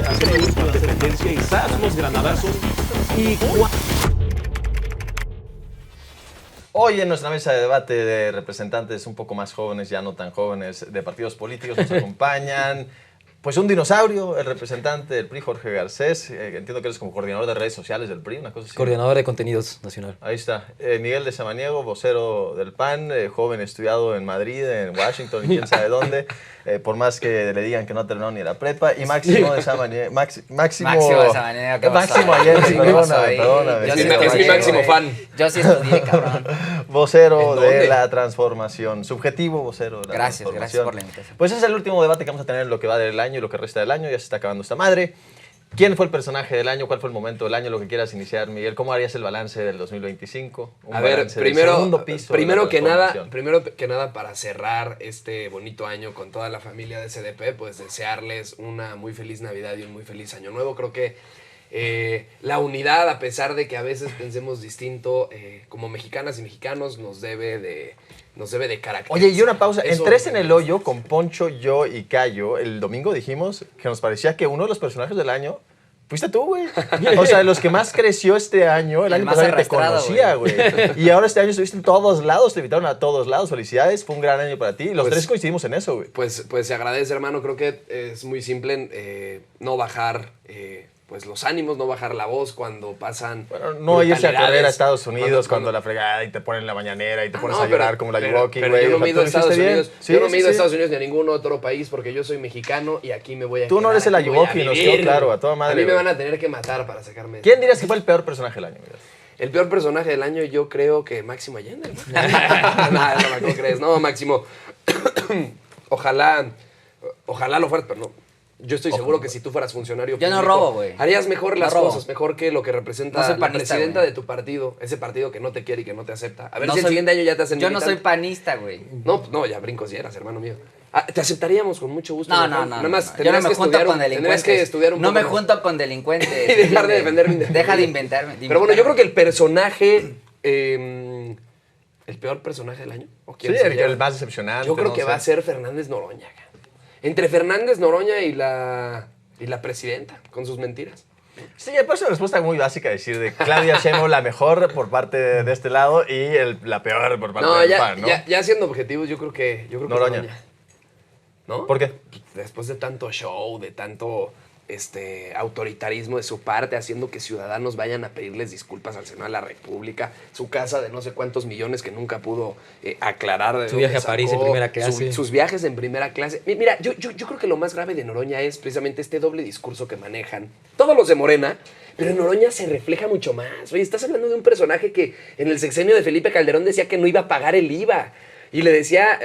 Hacer la última dependencia y ¡zas! Unos granadazos. Hoy en nuestra mesa de debate de representantes un poco más jóvenes, ya no tan jóvenes, de partidos políticos, nos acompañan pues un dinosaurio, el representante del PRI, Jorge Garcés. Entiendo que eres como coordinador de redes sociales del PRI, una cosa así. Coordinador de contenidos nacional. Ahí está. Miguel de Samaniego, vocero del PAN, joven estudiado en Madrid, en Washington y quién sabe dónde, por más que le digan que no terminó ni la prepa. Y Máximo de Samaniego. Máximo de Samaniego, ¿qué pasó? Máximo Allende, perdóname. Es mi máximo fan. Yo sí estudié, cabrón. Vocero de la transformación. Subjetivo vocero de la transformación. Gracias por la invitación. Pues ese es el último debate que vamos a tener en lo que va del año y lo que resta del año. Ya se está acabando esta madre. ¿Quién fue el personaje del año? ¿Cuál fue el momento del año? Lo que quieras iniciar, Miguel. ¿Cómo harías el balance del 2025? A ver, primero que nada, para cerrar este bonito año con toda la familia de SDP, pues desearles una muy feliz Navidad y un muy feliz Año Nuevo. Creo que la unidad, a pesar de que a veces pensemos distinto, como mexicanas y mexicanos, nos debe de caracterizar. Oye, y una pausa. En Tres en el Hoyo, con Poncho, yo y Cayo, el domingo dijimos que nos parecía que uno de los personajes del año fuiste tú, güey. O sea, los que más creció este año, el año pasado te conocía, güey. Y ahora este año estuviste en todos lados, te invitaron a todos lados. Felicidades, fue un gran año para ti. Los tres coincidimos en eso, güey. Pues se agradece, hermano. Creo que es muy simple no bajar pues los ánimos, no bajar la voz cuando pasan. Bueno, no irse a correr a Estados Unidos cuando la fregada y te ponen la mañanera y te pones a llorar como la Yuwoki, güey. Pero yo no me he ido a Estados Unidos. Yo no me he ido a Estados Unidos ni a ningún otro país porque yo soy mexicano y aquí me voy a quedar. Tú no eres el Yuwoki, nos quedó claro, a toda madre. A mí me van a tener que matar para sacarme. ¿Quién dirías que fue el peor personaje del año, Miguel? El peor personaje del año yo creo que Máximo Allende. ¿Cómo crees? No, Máximo. Ojalá lo fueras, pero no. Yo estoy seguro que si tú fueras funcionario público, yo no robo, güey. Harías mejor las cosas, mejor que lo que representa la presidenta de tu partido, ese partido que no te quiere y que no te acepta. A ver si el siguiente año ya te hacen militante. Yo no soy panista, güey. No, ya brincos si eras, hermano mío. Te aceptaríamos con mucho gusto. No. Nada más yo no me junto con delincuentes. Tendrías que estudiar un poco. No me junto con delincuentes. Y dejar de defender mi Deja de inventarme. Pero bueno, yo creo que el personaje... ¿el peor personaje del año? Sí, el más decepcionante. Yo creo que va a ser Fernández Noroña. Entre Fernández Noroña y la presidenta, con sus mentiras. Sí, me parece una respuesta muy básica decir de Claudia Sheinbaum la mejor por parte de este lado y la peor por parte del PAN, ¿no? Ya siendo objetivos, yo creo que Noroña. ¿No? ¿Por qué? Después de tanto show, de tanto autoritarismo de su parte, haciendo que ciudadanos vayan a pedirles disculpas al Senado de la República, su casa de no sé cuántos millones que nunca pudo aclarar de su viaje a París en primera clase. Sus viajes en primera clase. Mira, yo creo que lo más grave de Noroña es precisamente este doble discurso que manejan todos los de Morena, pero en Noroña se refleja mucho más. Oye, estás hablando de un personaje que en el sexenio de Felipe Calderón decía que no iba a pagar el IVA. Y le decía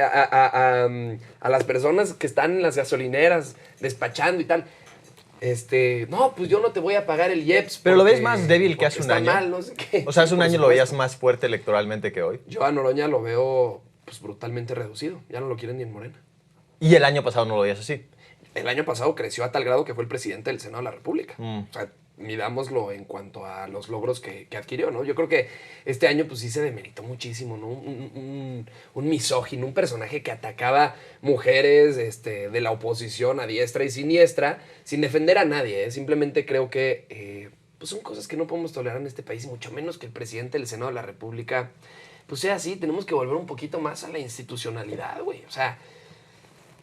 a las personas que están en las gasolineras despachando y tal, no, pues yo no te voy a pagar el IEPS. Pero lo ves más débil que hace un año. Mal, no sé qué. O sea, hace un año lo veías más fuerte electoralmente que hoy. Yo a Noroña lo veo pues brutalmente reducido. Ya no lo quieren ni en Morena. Y el año pasado no lo veías así. El año pasado creció a tal grado que fue el presidente del Senado de la República. O sea, midámoslo en cuanto a los logros que adquirió, ¿no? Yo creo que este año pues sí se demeritó muchísimo, ¿no? Un misógino, un personaje que atacaba mujeres de la oposición a diestra y siniestra, sin defender a nadie, ¿eh? Simplemente creo que pues son cosas que no podemos tolerar en este país, y mucho menos que el presidente del Senado de la República pues sea así. Tenemos que volver un poquito más a la institucionalidad, güey. O sea,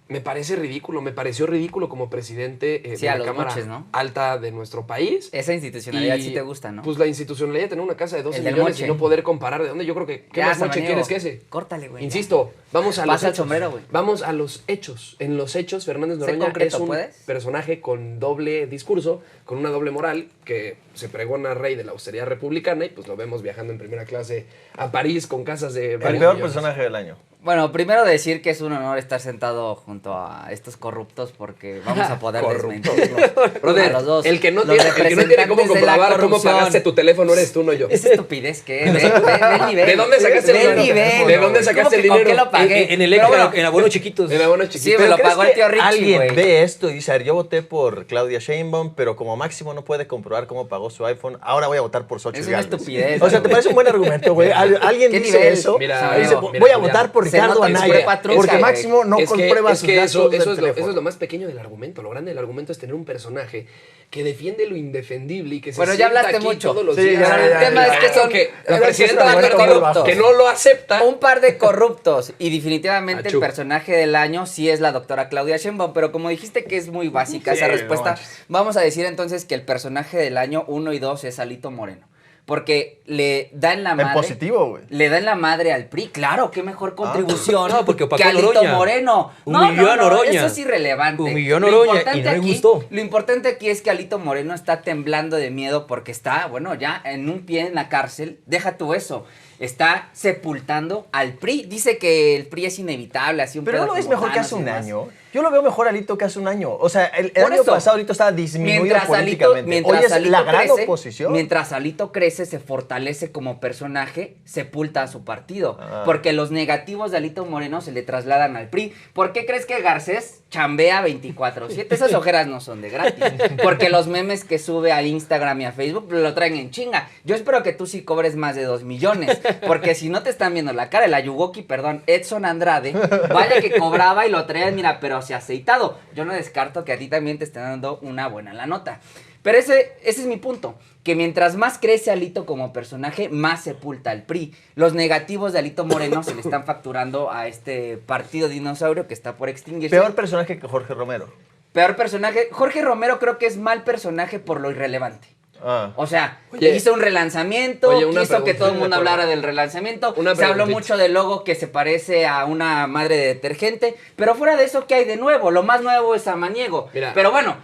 me pareció ridículo como presidente de la Cámara Alta de nuestro país. Esa institucionalidad sí te gusta, ¿no? Pues la institucionalidad de tener una casa de 12 millones y no poder comparar de dónde. Yo creo que, ¿qué más moche quieres que ese? Córtale, güey. Insisto, vamos a los hechos. Sombrero, güey. Vamos a los hechos. En los hechos, Fernández Noroña es un personaje con doble discurso, con una doble moral, que se pregona rey de la austeridad republicana y pues lo vemos viajando en primera clase a París con casas de varios El peor millones. personaje del año. Bueno, primero decir que es un honor estar sentado junto a estos corruptos porque vamos a poder desmentirlos. Brother, a los dos. El que no tiene cómo comprobar cómo pagaste tu teléfono eres tú, no yo. Esa estupidez que es. Ve el nivel. ¿De dónde sacaste el dinero? ¿De dónde sacaste el dinero? ¿Con qué lo pagué? En Electra, en abonos chiquitos. En abonos chiquitos. Sí, me lo pagó el tío Richie, Alguien güey. ve esto y dice, a ver, yo voté por Claudia Sheinbaum, pero como Máximo no puede comprobar cómo pagó su iPhone, ahora voy a votar por Xochitl Es una Gálvez. estupidez. O sea, ¿te parece un buen argumento, güey? Alguien ¿Qué dice nivel? eso, Mira, dice, voy a votar por Ricardo nota en su Anaya. prepa trucha, Porque güey. Máximo no comprueba sus eso datos del es teléfono. lo más pequeño del argumento. Lo grande del argumento es tener un personaje que defiende lo indefendible y que se Bueno, ya sienta hablaste aquí mucho. todos los Sí, días. ya, el tema es que son la presidenta es del un partido argumento que no lo acepta. un par de corruptos y definitivamente Achú. el personaje del año sí es la doctora Claudia Sheinbaum, pero como dijiste que es muy básica Sí, esa no respuesta, manches. vamos a decir entonces que el personaje del año 1 y 2 es Alito Moreno. Porque le da en la En madre. positivo, güey. Le da en la madre al PRI. Claro, qué mejor contribución No, porque opacó que a Alito Noroña. Moreno. Humilló a Noroña. Eso es irrelevante. Humilló a Lo Noroña importante y no le aquí- gustó. Lo importante aquí es que Alito Moreno está temblando de miedo porque está, bueno, ya en un pie en la cárcel. Deja tú eso. Está sepultando al PRI. Dice que el PRI es inevitable, así un Pero no pedo lo ves como mejor que Thanos hace y un demás. año. Yo lo veo mejor Alito que hace un año. O sea, el Por año eso, pasado Alito estaba disminuido políticamente. Hoy es Alito la gran crece, oposición. Mientras Alito crece, se fortalece como personaje, sepulta a su partido. Ah. Porque los negativos de Alito Moreno se le trasladan al PRI. ¿Por qué crees que Garcés chambea 24/7? Esas ojeras no son de gratis. Porque los memes que sube a Instagram y a Facebook lo traen en chinga. Yo espero que tú sí cobres más de 2 millones. Porque si no te están viendo la cara, el Ayuwoki, perdón, Edson Andrade, vaya que cobraba y lo traían, mira, pero se aceitado. Yo no descarto que a ti también te estén dando una buena la nota. Pero ese es mi punto, que mientras más crece Alito como personaje, más sepulta al PRI. Los negativos de Alito Moreno se le están facturando a este partido dinosaurio que está por extinguirse. Peor personaje que Jorge Romero. Peor personaje. Jorge Romero creo que es mal personaje por lo irrelevante. Ah. O sea, Oye. hizo un relanzamiento, Oye, una quiso que pregunta, todo el de mundo acuerdo. hablara del relanzamiento, Una se habló preguntita. mucho del logo que se parece a una madre de detergente, pero fuera de eso, ¿qué hay de nuevo? Lo más nuevo es Samaniego. Mira. Pero bueno,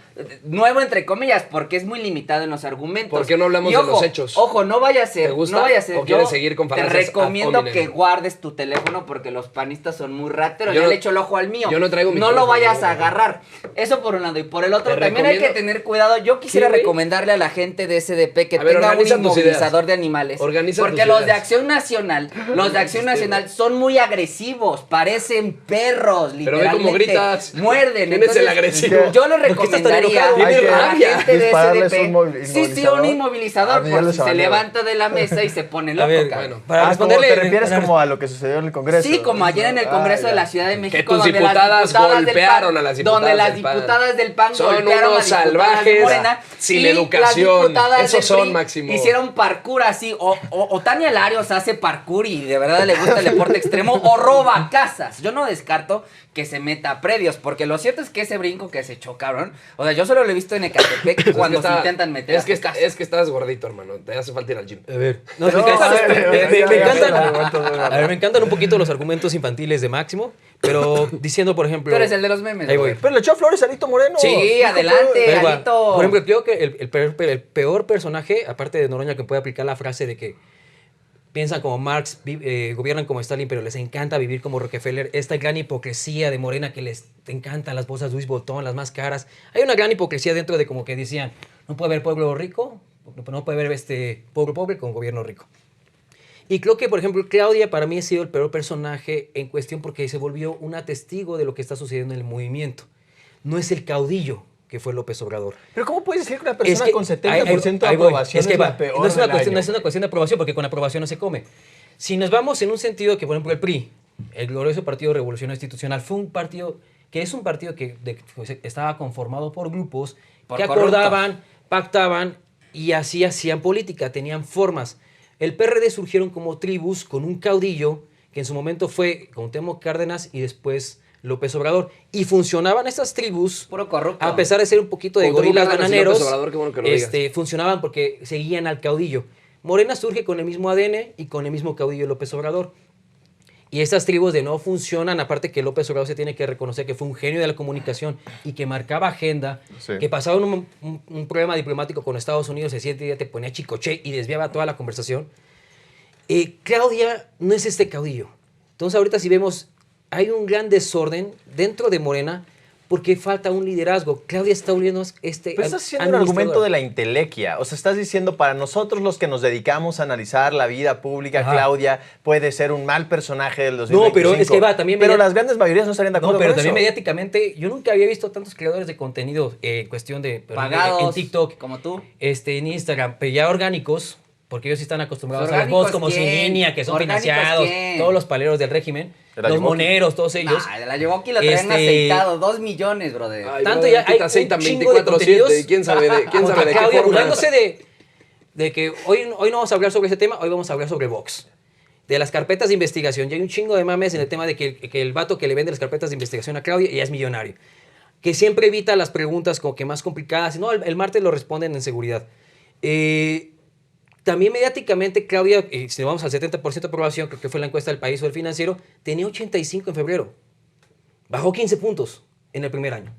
nuevo entre comillas, porque es muy limitado en los argumentos. ¿Por qué no hablamos Y de ojo, los hechos? Ojo, no vaya a ser, ¿Te gusta no vaya a ser. o quieres seguir con te falacias ad recomiendo hominem? que guardes tu teléfono porque los panistas son muy rateros. Yo Ya no- le echo el ojo al mío. yo no traigo mi No lo teléfono, vayas a güey. agarrar. Eso por un lado. Y por el otro, Te también hay que recomiendo- tener cuidado. Yo quisiera Sí, güey. recomendarle a la gente de SDP que A ver, tenga un organiza tus ideas. inmovilizador de animales. Organiza Porque tus los de ideas. Acción Nacional, son muy agresivos, parecen perros, Pero ve literalmente. cómo gritas. Muerden. ¿Quién es el agresivo? Yo le ¿Por qué estás tan recomendaría enojado? a Tiene la rabia. gente de Dispararles SDP. un Sí, un inmovilizador. inmovilizador, A mí ya por lo si se sabía. levanta de la mesa y se pone loco, ver, cabrón. bueno. Para Como responderle. te refieres como a lo que sucedió en el Congreso. Sí, como ayer en el Congreso Ah, de la ya. Ciudad de México, tus donde diputadas del PAN- golpearon a las diputadas donde las del PAN. diputadas del PAN Son golpearon unos a diputadas de salvajes Morena, sin y educación. las diputadas Esos del son, PRI Máximo. hicieron parkour así, o Tania Larios hace parkour y de verdad le gusta el deporte extremo, o roba casas. Yo no descarto que se meta a predios, porque lo cierto es que ese brinco que se echó, cabrón, o sea, yo solo lo he visto en Ecatepec cuando Es que se está- intentan meter es que a sus casas. es que estás gordito, hermano. Te hace falta ir al gym. A ver, no, No, me, a ver, me ya, encantan, ya, a ver, me encantan un poquito los argumentos infantiles de Máximo, pero diciendo, por ejemplo... Tú eres el de los memes, Ahí güey. voy. Pero le echó flores a Alito Moreno. Sí, Dijo adelante. todo. Ahí va. Alito. Por ejemplo, creo que el peor personaje, aparte de Noroña, que puede aplicar la frase de que piensan como Marx, gobiernan como Stalin, pero les encanta vivir como Rockefeller. Esta gran hipocresía de Morena que les encantan las bolsas Louis Vuitton, las más caras. Hay una gran hipocresía dentro de como que decían, no puede haber pueblo rico, no puede haber pueblo pobre con gobierno rico. Y creo que, por ejemplo, Claudia para mí ha sido el peor personaje en cuestión porque se volvió una testigo de lo que está sucediendo en el movimiento. No es el caudillo que fue López Obrador. Pero ¿cómo puedes decir que una persona que- con 70% de ahí voy. aprobación Es que es va. la peor No es una del cuestión, año? no es una cuestión de aprobación, porque con aprobación no se come. Si nos vamos en un sentido que, por ejemplo, el PRI, el glorioso Partido Revolucionario Institucional, fue un partido que es un partido que estaba conformado por grupos Por que corruptos. acordaban, pactaban y así hacían política, tenían formas. El PRD surgieron como tribus con un caudillo que en su momento fue Cuauhtémoc Cárdenas y después López Obrador. Y funcionaban esas tribus, Puro corrupto. a pesar de ser un poquito de Cuauhtémoc gorilas Cárdenas y bananeros, López Obrador, qué bueno que lo digas. funcionaban porque seguían al caudillo. Morena surge con el mismo ADN y con el mismo caudillo López Obrador. Y estas tribus de no funcionan, aparte que López Obrador se tiene que reconocer que fue un genio de la comunicación y que marcaba agenda, Sí. que pasaba un problema diplomático con Estados Unidos, el siguiente día te ponía chicoche y desviaba toda la conversación. Claudia no es este caudillo. Entonces ahorita si vemos, hay un gran desorden dentro de Morena porque falta un liderazgo. Claudia está volviendo Pero estás haciendo un argumento de la intelequia. O sea, estás diciendo, para nosotros los que nos dedicamos a analizar la vida pública, Ajá. Claudia puede ser un mal personaje del 2025. No, pero es que va, también Pero media- las grandes mayorías no estarían de acuerdo No, pero con también eso. mediáticamente, yo nunca había visto tantos creadores de contenido en cuestión de... Pagados, en TikTok, como tú. en Instagram, pero ya orgánicos, porque ellos sí están acostumbrados a los ¿Orgánicos bots como quién? Sin Línea, que son ¿Orgánicos financiados, quién? todos los paleros del régimen, El los Ayuwoki. moneros, todos ellos. Nah, la llevó aquí, lo traen aceitado, 2 millones, brother. Ay, Tanto brother, ya aquí hay te un aceitan chingo de 24/7, contenidos quién sabe de contra qué Claudia, forma. burlándose de que hoy no vamos a hablar sobre ese tema, hoy vamos a hablar sobre Vox. De las carpetas de investigación. Ya hay un chingo de mames en el tema de que el vato que le vende las carpetas de investigación a Claudia ya es millonario. Que siempre evita las preguntas como que más complicadas. No, el martes lo responden en seguridad. También mediáticamente Claudia, si vamos al 70% de aprobación, creo que fue la encuesta del País o el Financiero, tenía 85 en febrero. Bajó 15 puntos en el primer año.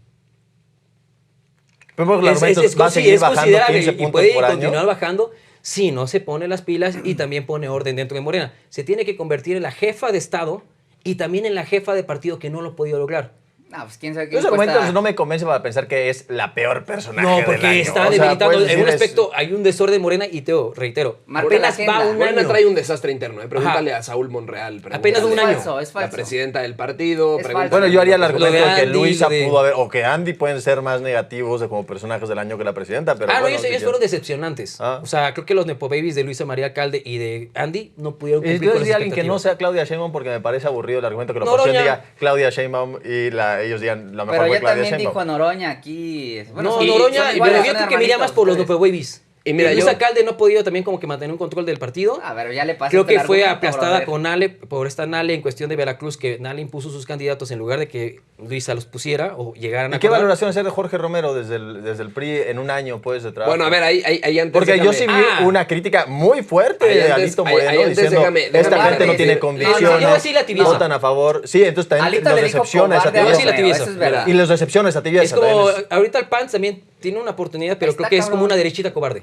Pero el argumento va a seguir bajando considerable 15 y puntos puede por continuar año. bajando si no se pone las pilas y también pone orden dentro de Morena. Se tiene que convertir en la jefa de Estado y también en la jefa de partido, que no lo ha podido lograr. No, pues quién sabe qué Los encuesta- argumentos no me convencen para pensar que es la peor personaje No, del porque año. está O sea, debilitando. puedes En un decir aspecto hay un desorden en Morena y reitero, Marca la apenas va agenda. un Morena año. trae un desastre interno, Pregúntale a Saúl Monreal. Apenas un Es año. falso, es falso. La presidenta del partido. Es pregúntale- falso. Bueno, yo haría el Lo de argumento de que Andy, Luisa lo de- pudo haber, o que Andy pueden ser más negativos de como personajes del año que la presidenta, pero No, bueno, ellos si fueron decepcionantes. Ah. O sea, creo que los Nepo Babies de Luisa María Alcalde y de Andy no pudieron Y cumplir yo con diría las alguien que no expectativas. sea Claudia Sheinbaum porque me parece aburrido el argumento que la Noroña. oposición diga Claudia Sheinbaum y ellos digan la mejor Pero fue ya Claudia también Sheinbaum. dijo Noroña aquí. Bueno, No, son- Noroña, son y iguales, yo son creo que me iría más por los hermanitos, Nepo Babies. Y mira, Luis yo- Alcalde no ha podido también como que mantener un control del partido. A ver, ya le pasaste Creo que el fue argumento, aplastada brother. con Nale, por esta Nale en cuestión de Veracruz, que Nale impuso sus candidatos en lugar de que Luisa los pusiera o llegaran a ¿Y qué acordar. valoración hacer de Jorge Romero desde el PRI en un año pues de trabajo? Bueno, a ver, ahí antes. Porque yo déjame- sí vi una crítica muy fuerte Ahí de antes- Alito ahí Moreno antes diciendo déjame esta gente no decir- tiene no, convicciones, yo voy a decir la tibieza. votan a favor. Sí, entonces también Alito los le dijo decepciona esa cobarde a Yo sí la tibieza. Romero, tibieza. eso es verdad. Y los decepciona esa tibieza. Es como, también es- ahorita el PAN también tiene una oportunidad, pero Está creo que es como cabrón. una derechita cobarde.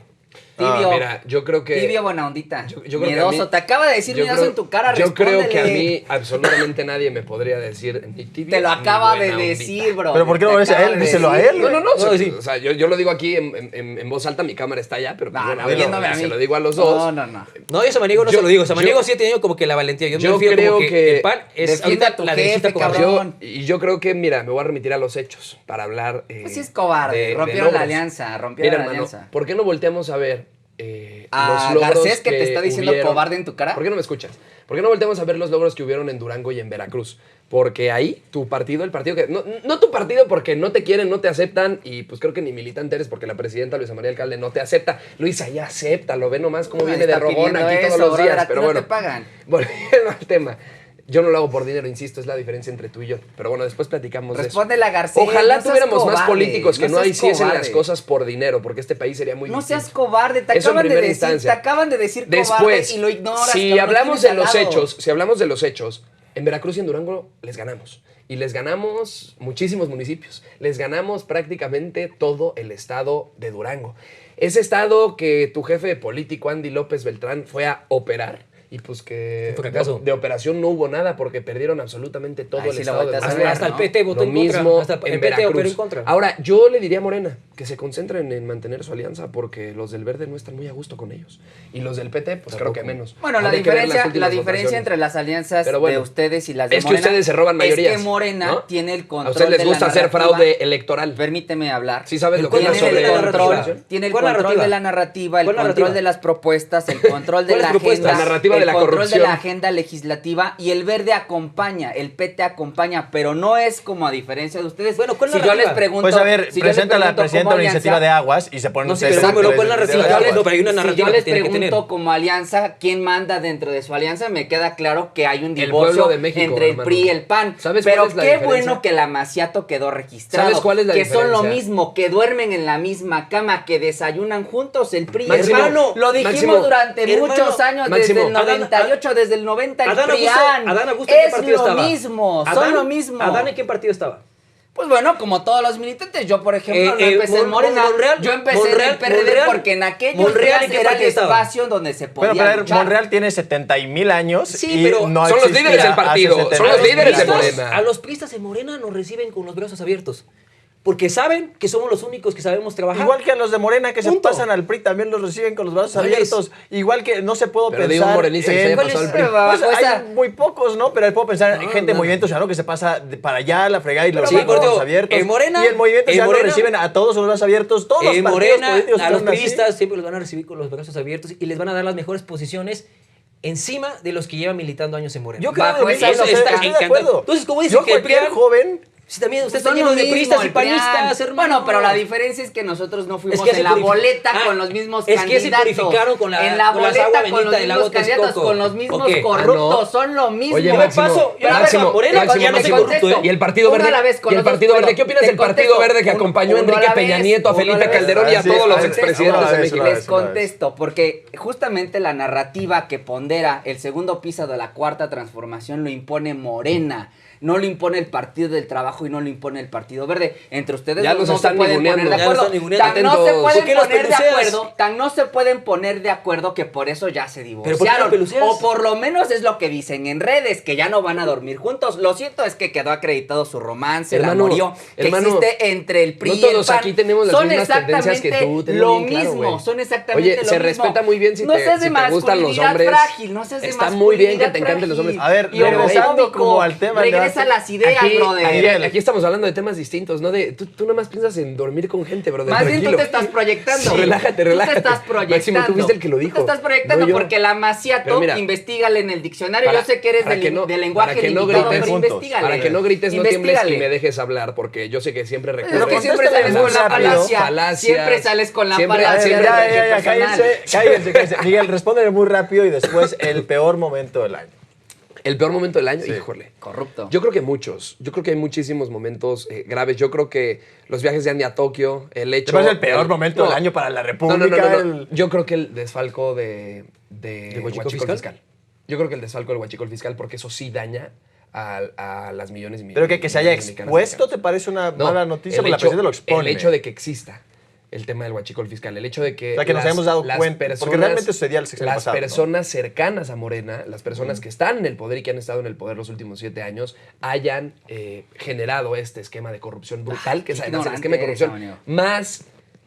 Tibio. Mira, yo creo que. Tibio buena ondita. Yo creo que a Miedoso. mí- Te acaba de decir yo miedoso creo- en tu cara. Yo creo que a respóndele. mí absolutamente nadie me podría decir ni tibio. Te lo ni acaba de buena ondita. decir, bro. Pero ¿por qué no lo dice a él? Díselo a él. No, no, no. No, sí. O sea, yo lo digo aquí en voz alta, mi cámara está allá, pero pues, No, bueno, no, dilo, viéndome a mí. se lo digo a los dos. No, no, no. No, yo Samaniego no Yo- se lo digo. Samaniego yo- sí ha tenido como que la valentía. Yo me yo refiero creo como que que el PAN es defiende ahorita a tu la jefe, derechita cobarde. cabrón. Y yo creo que, mira, me voy a remitir a los hechos para hablar. Pues sí es cobarde. de Rompieron la logros. alianza. Rompieron Mira, la hermano, alianza. ¿por qué no volteamos a ver A los logros Garcés, que te está diciendo hubieron? cobarde en tu cara. ¿Por qué no me escuchas? ¿Por qué no volteamos a ver los logros que hubieron en Durango y en Veracruz? Porque ahí, tu partido, el partido que... No tu partido porque no te quieren, no te aceptan, y pues creo que ni militante eres porque la presidenta Luisa María Alcalde no te acepta. Luisa ya acepta, lo ve nomás como Nadie viene de está rogón pidiendo aquí eso, todos los brother, días. a ti Pero no bueno, te pagan. volviendo al tema. Yo no lo hago por dinero, insisto, es la diferencia entre tú y yo. Pero bueno, después platicamos de eso. Respóndele a Garcés. Ojalá no seas tuviéramos más cobarde, políticos que no seas hiciesen las cobarde. cosas por dinero, porque este país sería muy No distinto. seas cobarde, te Eso en acaban de primera decir, instancia. te acaban de decir cobarde Después, y lo ignoras. si cabrón, lo hablamos tienes de los al lado. hechos, si hablamos de los hechos, en Veracruz y en Durango les ganamos. Y les ganamos muchísimos municipios. Les ganamos prácticamente todo el estado de Durango. Ese estado que tu jefe político, Andy López Beltrán, fue a operar. Y pues que Fracaso. de operación no hubo nada porque perdieron absolutamente todo Ay, el sí lo estado de volteas a Durango. ver, Hasta el ¿no? PT votó Lo en contra. mismo Hasta en el PT operó en Veracruz. contra. Ahora, yo le diría a Morena que se concentren en mantener su alianza porque los del Verde no están muy a gusto con ellos. Y los del PT, pues creo que menos. Bueno, la Habría que ver las diferencia, últimas la diferencia votaciones. entre las alianzas Pero bueno, de ustedes y las de es que Morena ustedes se roban mayorías. Es que Morena ¿no? tiene el control A ustedes les de la gusta hacer narrativa. fraude electoral. Permíteme hablar. ¿Sí sabes lo que ¿Cuál es es Tiene la el narrativa? control, tiene el ¿Cuál control narrativa? de la narrativa, el ¿Cuál control narrativa? de las propuestas, el control de ¿Cuáles la propuestas? agenda, La narrativa de el la control corrupción. de la agenda legislativa y el Verde acompaña, el PT acompaña, pero no es como a diferencia de ustedes. Bueno, ¿cuál si yo narrativa? les pregunto, Pues a ver, si yo les presenta la pregunto presidenta como una iniciativa alianza, de aguas y se ponen No, sí, ustedes pero a ¿cuál creer narrativa? de Si yo aguas. les- no, pero hay una si narrativa yo que les tiene que pregunto tener. como alianza quién manda dentro de su alianza, me queda claro que hay un El divorcio pueblo de México, entre el hermano. PRI y el PAN. ¿Sabes Pero cuál es la qué diferencia? bueno que la Maciato quedó registrado. ¿Sabes cuál es la que son lo diferencia? mismo, que duermen en la misma cama, que desayunan juntos el PRI y el Máximo, PAN. Lo dijimos Máximo, durante hermano, muchos años, Máximo. desde el 98, desde el 90 el Adán Augusto, PRIAN. Adán Augusto, ¿en qué es partido lo estaba? mismo, son Adán- lo mismo. ¿Adán en qué partido estaba? Pues bueno, como todos los militantes, yo por ejemplo no empecé en Morena, Monreal, yo empecé en Monreal, el PRD Monreal, porque en aquellos Monreal, ¿en días qué era el partido estaba? espacio donde se podía Pero a ver, luchar. Monreal tiene 70,000 años Sí, y pero no son los existía líderes del hace partido, 70 son los años. líderes de Pristas- Morena. A los pristas en Morena nos reciben con los brazos abiertos. porque saben que somos los únicos que sabemos trabajar. Igual que a los de Morena que Punto. se pasan al PRI, también los reciben con los brazos ¿Cuál es? abiertos. Igual que no se puedo Pero pensar. digo un morenista que se haya ¿cuál pasado es? al PRI. Pues hay muy pocos, ¿no? Pero puedo pensar en gente de Movimiento Ciudadano que se pasa para allá a la fregada y los Sí, reciben con los Gordo, brazos abiertos. en Morena- y el Movimiento en Ciudadano Morena- reciben a todos con los brazos abiertos. Todos los En partidos Morena, políticos a los están así. priistas siempre los van a recibir con los brazos abiertos y les van a dar las mejores posiciones encima de los que llevan militando años en Morena. Yo creo Bajo que esa Eso está estoy de encantado. acuerdo. Entonces, como dice Yo que el cualquier PRIAN- joven. Sí, también ustedes Son están lo llenos de mismo, priistas y el PRIAN. panistas, hermano. Bueno, pero la diferencia es que nosotros no fuimos Es que en se la purifi- boleta Ah, con los mismos es que se candidatos. purificaron con la- en la con las boleta agua con bendita los del mismos lago candidatos, Texcoco. con los mismos Ok. corruptos, Ah, no. son lo mismo. Oye, Yo Máximo, paso, yo Máximo, paso a Morena, Máximo, ya no sé Máximo. corrupto, ¿eh? Y el Partido Uno a Verde, la vez, con y el los dos, Partido Verde. uno, ¿Qué opinas te del Partido contesto. Verde que acompañó a Uno a Enrique la Peña vez, Nieto, a uno a la Felipe vez. Calderón y a Sí, todos a los ver, expresidentes una de vez, México? una vez. Les contesto, porque justamente la narrativa que pondera el segundo piso de la cuarta transformación lo impone Morena. No lo impone el Partido del Trabajo y no lo impone el Partido Verde. Entre ustedes Ya dos los no se están pueden poner ninguneando. de Ya los acuerdo. están ninguneando. Tan no se Atentos. pueden ¿Por qué los poner de peluceas? acuerdo, tan no se pueden poner de acuerdo que por eso ya se ¿Pero por qué los divorciaron. peluceas? O por lo menos es lo que dicen en redes, que ya no van a dormir juntos. Lo cierto es que quedó acreditado su romance, el Hermano, amorío que hermano, existe entre el PRI no y el todos PAN. aquí tenemos las Son mismas tendencias que exactamente tú, tenlo lo bien claro, mismo, güey. son exactamente Oye, lo se mismo. respeta muy bien si no te- seas de si te gustan los masculinidad hombres. frágil, no seas de Está muy bien que te masculinidad encanten los hombres. frágil. A ver, Y regresando homofóbico, como al tema del regresa a debate. las ideas, brother. Aquí estamos hablando de temas distintos, ¿no? Tú nada más piensas en dormir con gente, brother. Más bien tú tranquilo. te estás proyectando. Sí, relájate, relájate. Tú te estás proyectando. Máximo, tú fuiste el que lo dijo. Tú te estás proyectando no yo. porque la Maciato, Pero mira, investígale en el diccionario. para- Yo sé que eres para del, que no- del lenguaje para que no limitado, grites pero juntos. investígale. Para que no grites, no tiembles y Investígale. me dejes hablar, porque yo sé que siempre Es recuerdo. que siempre sales con la falacia. Siempre sales con la Siempre- falacia. siempre- Ya, de ya, ya, personal. cállense. Miguel, respóndeme muy rápido y después el peor momento del año. El peor momento del año, Sí. híjole. Corrupto. Yo creo que muchos. Yo creo que hay muchísimos momentos graves. Yo creo que los viajes de Andy a Tokio, el hecho... ¿Te parece el peor momento no. del año para la No, República? no. Yo creo que el desfalco de huachicol huachicol fiscal? fiscal. Yo creo que el desfalco del huachicol fiscal, porque eso sí daña a las millones y millones. Pero que se haya millones de mexicanos expuesto, mexicanos. ¿te parece una No, mala noticia? el Porque la hecho- presidenta lo expone. El hecho de que exista el tema del huachicol fiscal, el hecho de que... O sea, que nos hayamos dado cuenta, porque realmente sucedía el sexenio Las pasado, ¿no? personas cercanas a Morena, las personas que están en el poder y que han estado en el poder los últimos 7 años, hayan generado este esquema de corrupción brutal, que es qué además el ignorante esquema de eres, corrupción amigo.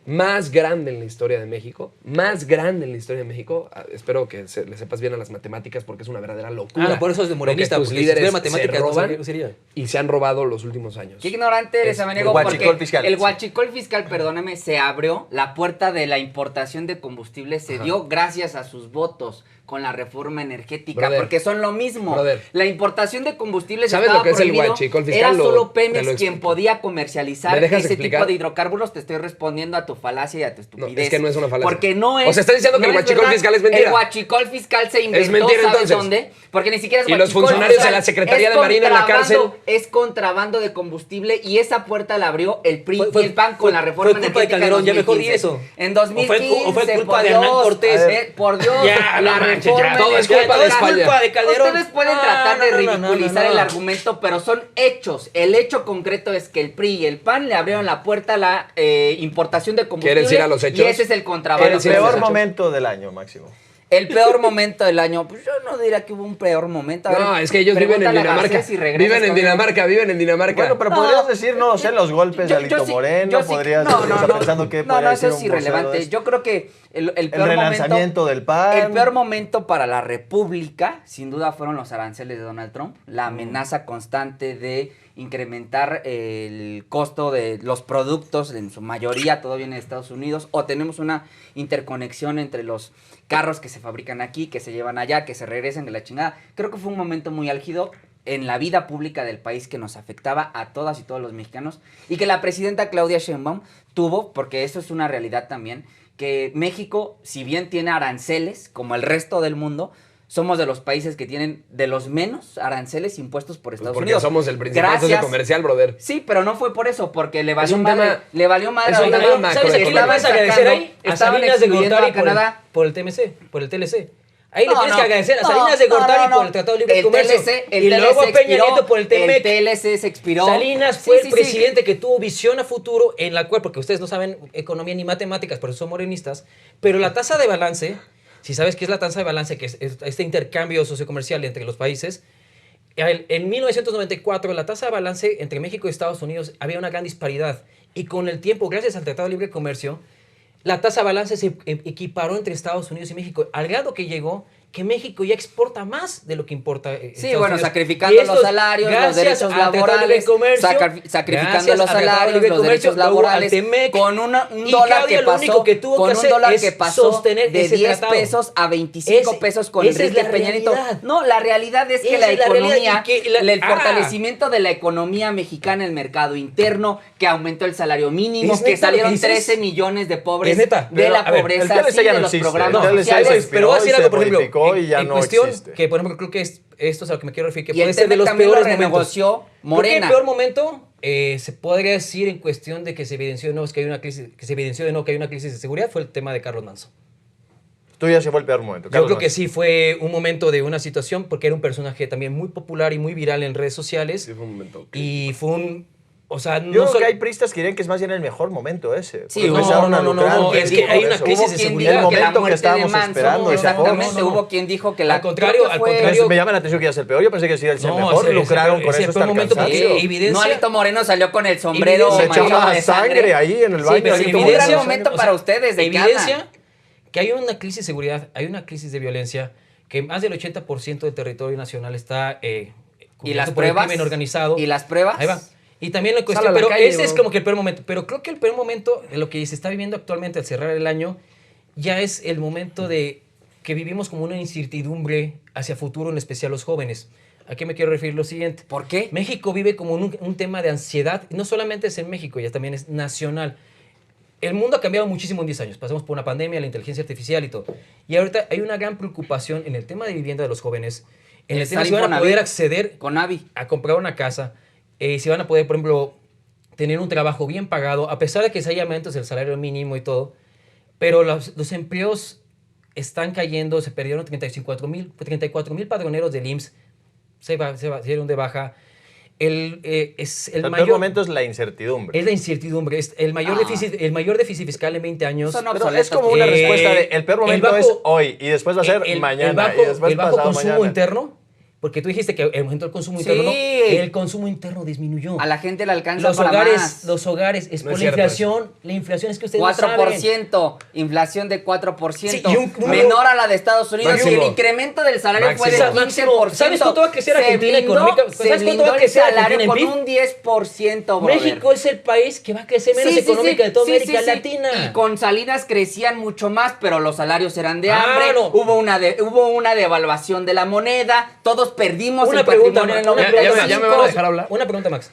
más grande en la historia de México, más grande en la historia de México. Espero que le sepas bien a las matemáticas porque es una verdadera locura. Por eso es de morenista, lo que tus porque si líderes estuviera matemáticas, se no roban sabía- sería. y se han robado los últimos años. Qué ignorante eres, Es amigo, el huachicol porque fiscal, el sí. huachicol fiscal, perdóname, se abrió, la puerta de la importación de combustible se dio gracias a sus votos con la reforma energética, Brother. porque son lo mismo. Brother. La importación de combustibles ¿Sabes estaba lo que es el prohibido, huachicol fiscal? era Lo- solo te Pemex lo quien explico. podía comercializar ¿Me dejas ese explicar? tipo de hidrocarburos. Te estoy respondiendo a tu falacia y a tu No, estupidez. es que no es una falacia. Porque no es. O sea, estás diciendo que no el huachicol verdad. fiscal es mentira. El huachicol fiscal se inventó, mentira, ¿sabes entonces. dónde? Porque ni siquiera es Y los huachicol funcionarios fiscal, de la Secretaría es de Marina en la cárcel. es contrabando de combustible y esa puerta la abrió el PRI Fue- y el PAN con fue- la reforma fue culpa de energética Calderón, en ya mejor di 2015. eso. En 2015, O fue culpa por de Hernán Dios, Cortés. por Dios, Ya, la no manches, reforma ya. Todo es energética. culpa de España. Culpa de Calderón. Ustedes pueden No, tratar de no, no, no, ridiculizar no, no. el argumento, pero son hechos. El hecho concreto es que el PRI y el PAN le abrieron la puerta a la importación de combustible. ¿Quieres ir a los hechos? Y ese es el contrabando. El ¿Quieres ir a los peor hechos? momento del año, Máximo. El peor momento del año, pues yo no diría que hubo un peor momento. A ver, No, es que ellos viven en pregúntale a Dinamarca. Garcés y regresas Viven en con él. Dinamarca, viven en Dinamarca. Bueno, pero No, podrías decir, no sé, los golpes de Alito sí- Moreno, yo sí- podrías no, o no, sea, no, pensando que no, podría no, eso ser es un vocero de irrelevante. esto. Yo creo que el peor relanzamiento del PAN. El peor momento para la República, sin duda, fueron los aranceles de Donald Trump. La amenaza constante de incrementar el costo de los productos, en su mayoría todo viene de Estados Unidos, o tenemos una interconexión entre los carros que se fabrican aquí, que se llevan allá, que se regresan de la chingada. Creo que fue un momento muy álgido en la vida pública del país que nos afectaba a todas y todos los mexicanos y que la presidenta Claudia Sheinbaum tuvo, porque eso es una realidad también, que México, si bien tiene aranceles como el resto del mundo, somos de los países que tienen de los menos aranceles impuestos por Estados porque Unidos. somos el principal socio comercial, brother. Sí, pero no fue por eso, porque le valió un madre. tema- Le valió madre es un a tema Donald macro- ¿Sabes a quién le Estaban puedes agradecer ahí? sacando- A estaban Salinas de excluyendo Gortari a Canadá. por el TMC, por el TLC. Ahí le No, tienes no, que agradecer a no, Salinas de no, Gortari no. por el Tratado de Libre El Comercio. TLC, y luego a Peña expiró, Nieto por el TEMEC. El TLC se expiró. Salinas Sí, fue sí, el sí. presidente que tuvo visión a futuro en la cual, porque ustedes no saben economía ni matemáticas, por eso son morenistas, pero la tasa de balance, si sabes qué es la tasa de balance, que es este intercambio sociocomercial entre los países, En 1994, la tasa de balance entre México y Estados Unidos había una gran disparidad. Y con el tiempo, gracias al Tratado de Libre Comercio, la tasa de balance se equiparó entre Estados Unidos y México, al grado que llegó que México ya exporta más de lo que importa. Sí, Estados bueno, Unidos. sacrificando los salarios, los derechos laborales, sacrificando los salarios, los derechos laborales, con un dólar que pasó, de 10 pesos a 25 pesos con Enrique Peña Nieto. No, la realidad es que la economía, el fortalecimiento de la economía mexicana, el mercado interno, que aumentó el salario mínimo, que salieron 13 millones de pobres de la pobreza, de los programas sociales. Pero voy a decir algo, por ejemplo, y ya en no cuestión, existe. que por ejemplo creo que esto es a lo que me quiero referir, que Y puede el ser de los también peores lo renegoció momentos. Morena. Creo que el peor momento se podría decir en cuestión de que se evidenció de nuevo que hay una crisis, de seguridad, fue el tema de Carlos Manzo. Tú ya se fue el peor momento. Yo creo que sí fue un momento de una situación porque era un personaje también muy popular y muy viral en redes sociales. Sí, fue un momento. Y fue un... O sea, Yo no creo solo... que hay pristas que dirían que es más bien el mejor momento ese. Sí, Porque no, empezaron a lucrar es que hay una eso. crisis de seguridad. El que la momento que muerte estábamos de Manson, esperando, exactamente, no. hubo quien dijo que la... Al contrario, creo que fue- Me llama la atención que ya es el peor. Yo pensé que sí era el No, mejor. ese- Lucraron ese- con ese eso fue hasta el el momento porque cansancio. evidencia... No, Alito Moreno salió con el sombrero Evidencia- Se echaba manchado de sangre ahí en el baño. pero Alito fue un Moreno. gran momento para ustedes de evidencia Gana. que hay una crisis de seguridad, hay una crisis de violencia, que más del 80% del territorio nacional está ¿Y cubierto las por el pruebas? crimen organizado. ¿Y las pruebas? Ahí va. Y también la Sal cuestión, a la pero calle, ese es bro. como que el peor momento. Pero creo que el peor momento, de lo que se está viviendo actualmente al cerrar el año, ya es el momento de que vivimos como una incertidumbre hacia futuro, en especial los jóvenes. ¿A qué me quiero referir? Lo siguiente. ¿Por qué? México vive como un tema de ansiedad. No solamente es en México, ya también es nacional. El mundo ha cambiado muchísimo en 10 años. Pasamos por una pandemia, la inteligencia artificial y todo. Y ahorita hay una gran preocupación en el tema de vivienda de los jóvenes, en el tema de si van a poder acceder Con Avi. a comprar una casa, si van a poder, por ejemplo, tener un trabajo bien pagado, a pesar de que se haya aumentos del salario mínimo y todo, pero los empleos están cayendo, se perdieron 34,000 padroneros del IMSS, se dieron de baja. El El mayor peor momento es la incertidumbre. es la incertidumbre, es el mayor déficit fiscal en 20 años. Son Pero es obsoletos. como una Eh, respuesta de el peor momento el bajo- es hoy y después va a ser mañana y después el bajo pasado consumo mañana. interno, porque tú dijiste que aumentó el consumo Sí. interno, el consumo interno disminuyó. A la gente le alcanza los para hogares, más. los hogares, es No por es la cierto inflación, la inflación es que ustedes 4%, inflación de 4%, Sí, y un- menor a la de Estados Unidos, Máximo. y el incremento del salario fue del Máximo. 15%. ¿Sabes cuánto va a crecer Argentina Se blindó- económica? Se ¿Sabes cuánto blindó va a el crecer salario Argentina en con PIB? un 10%, no. brother. México es el país que va a crecer menos económica de toda América Latina. Y con Salinas crecían mucho más, pero los salarios eran de Ah, hambre. no. Hubo una devaluación de la moneda. Todos perdimos Una el pregunta, patrimonio en el una pregunta. Ya me van a dejar hablar. Una pregunta, Max.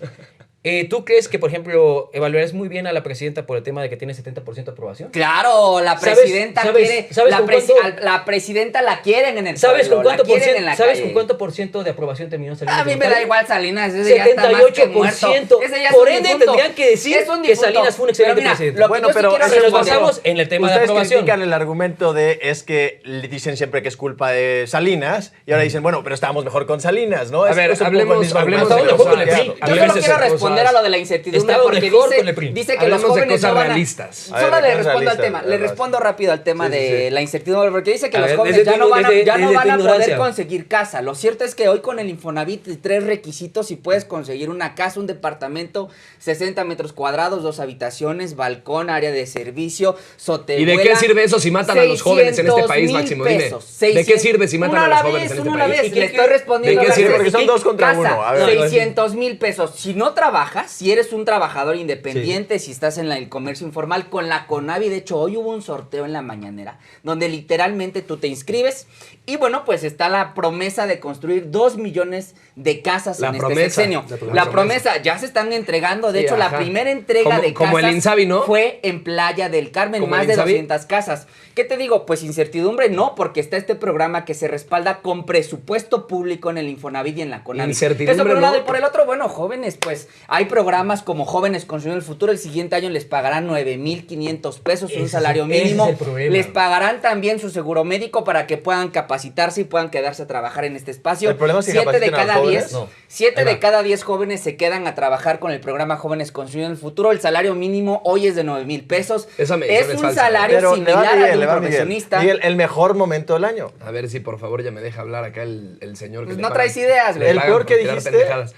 ¿Tú crees que, por ejemplo, evaluarías muy bien a la presidenta por el tema de que tiene 70% de aprobación? Claro, la ¿Sabes- presidenta sabes- quiere. sabes la, con presi- cuánto- la presidenta la quieren en el ¿Sabes pueblo, con cuánto la quieren por en la ciento? ¿Sabes calle. con cuánto por ciento de aprobación terminó Salinas? A mí de me da Gortari? igual Salinas, ese ya está más que muerto. 78%. Ese ya es Por un ende, difunto. tendrían que decir Es un que difunto. Salinas fue un excelente Pero mira, presidente. lo que Bueno, yo sí pero quiero si nos responder- basamos en el tema de Ustedes aprobación. critican el argumento de es que le dicen siempre que es culpa de Salinas y ahora dicen, bueno, pero estábamos mejor con Salinas, ¿no? A ver, Es un poco el hablemos- mismo hablemos argumento de que cosas. hemos Sí, Yo planteado. solo Hablemos de quiero cosas. responder a lo de la incertidumbre Estaba porque mejor dice, con el PRI. dice que Hablemos los de jóvenes cosas no van a- realistas. A ver, Solo de le cosas respondo al realistas, tema, le ¿verdad? respondo rápido al tema Sí, sí, de sí. la incertidumbre porque dice que A los ver, jóvenes desde ya tu- no van a desde- ya no desde van tu a poder ignorancia. conseguir casa. Lo cierto es que hoy con el Infonavit 3 requisitos y puedes conseguir una casa, un departamento, 60 metros cuadrados, 2 habitaciones, balcón, área de servicio, ¿Y sotehuela. de qué sirve eso si matan a los jóvenes en este país, 600,000 Máximo? Dime. pesos, ¿De qué sirve si matan Uno a los la jóvenes vez, en este uno a la país? vez. Le estoy respondiendo. ¿De qué a sirve? Garcés. Porque son dos contra Casa, uno. A ver. 600,000 pesos. Si no trabajas, si eres un trabajador independiente, si estás en el comercio informal, con la Conavi, de hecho, hoy hubo un sorteo en la mañanera, donde literalmente tú te inscribes y bueno, pues está la promesa de construir 2 millones de casas La en promesa, este sexenio. la La promesa, ya se están entregando, de Sí, hecho, la ajá. primera entrega Como- de como casas el Insabi, ¿no? fue en Playa del Carmen, Como más el de Insabi. 200 casas. ¿Qué te digo? Pues incertidumbre no, porque está este programa que se respalda con presupuesto público en el Infonavit y en la Conavit. Incertidumbre Eso por un lado no. y por el otro, bueno, jóvenes, pues Hay programas como Jóvenes Construyendo el Futuro, el siguiente año les pagarán 9,500 pesos, un salario mínimo. Ese es el problema. Les pagarán también su seguro médico para que puedan capacitarse y puedan quedarse a trabajar en este espacio. El problema es que 7 de capaciten a los cada jóvenes. 10, No. 7 Ahí de va. cada 10 jóvenes se quedan a trabajar con el programa Jóvenes Construyendo el Futuro. El salario mínimo hoy es de 9,000 pesos. Esa medición Es es un falsa. salario Pero le va similar Miguel, al de le un va Miguel. profesionista. Miguel, el mejor momento del año. A ver si por favor ya me deja hablar acá el señor que Pues le no pagan- traes ideas, güey. le El pagan peor por que tirar dijiste- pendejadas.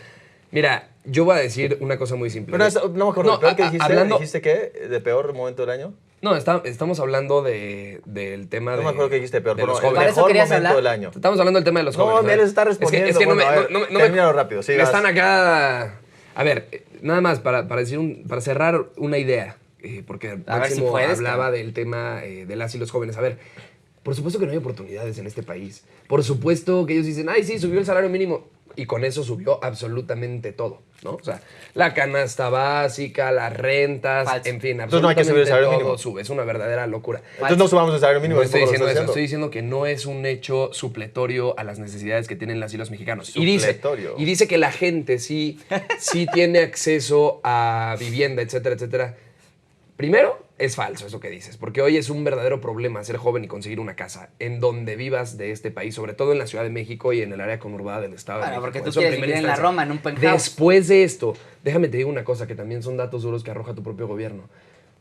Mira, yo voy a decir una cosa muy simple. Pero no me acuerdo. No, ¿El peor que dijiste? hablando- ¿Dijiste qué? ¿De peor momento del año? No, estamos hablando del tema No de... me acuerdo que dijiste peor. de pero los el jóvenes. ¿Para eso mejor querías momento hablar? del año. Estamos hablando del tema de los No, jóvenes. Miguel ¿vale? está respondiendo. Es que no Bueno, a ver, me... termínalo rápido. Sí, me vas. están acá... A ver, nada más para cerrar una idea, porque A ver Máximo si puedes, hablaba cabrón. del tema de las y los jóvenes. A ver, por supuesto que no hay oportunidades en este país. Por supuesto que ellos dicen, ay, sí, subió el salario mínimo. Y con eso subió absolutamente todo, ¿no? O sea, la canasta básica, las rentas, Falso. en fin, Entonces no hay que subir el absolutamente salario todo mínimo. sube. Es una verdadera locura. Entonces no subamos el salario mínimo. No es estoy como lo diciendo eso, estás estoy diciendo que no es un hecho supletorio a las necesidades que tienen las y los mexicanos. Supletorio. Y dice que la gente sí tiene acceso a vivienda, etcétera, etcétera. Primero, es falso eso que dices, porque hoy es un verdadero problema ser joven y conseguir una casa en donde vivas de este país, sobre todo en la Ciudad de México y en el área conurbada del Estado de Bueno, México. porque tú Eso en quieres primera vivir en la instancia. Roma, en un penthouse. Después de esto, déjame te digo una cosa, que también son datos duros que arroja tu propio gobierno.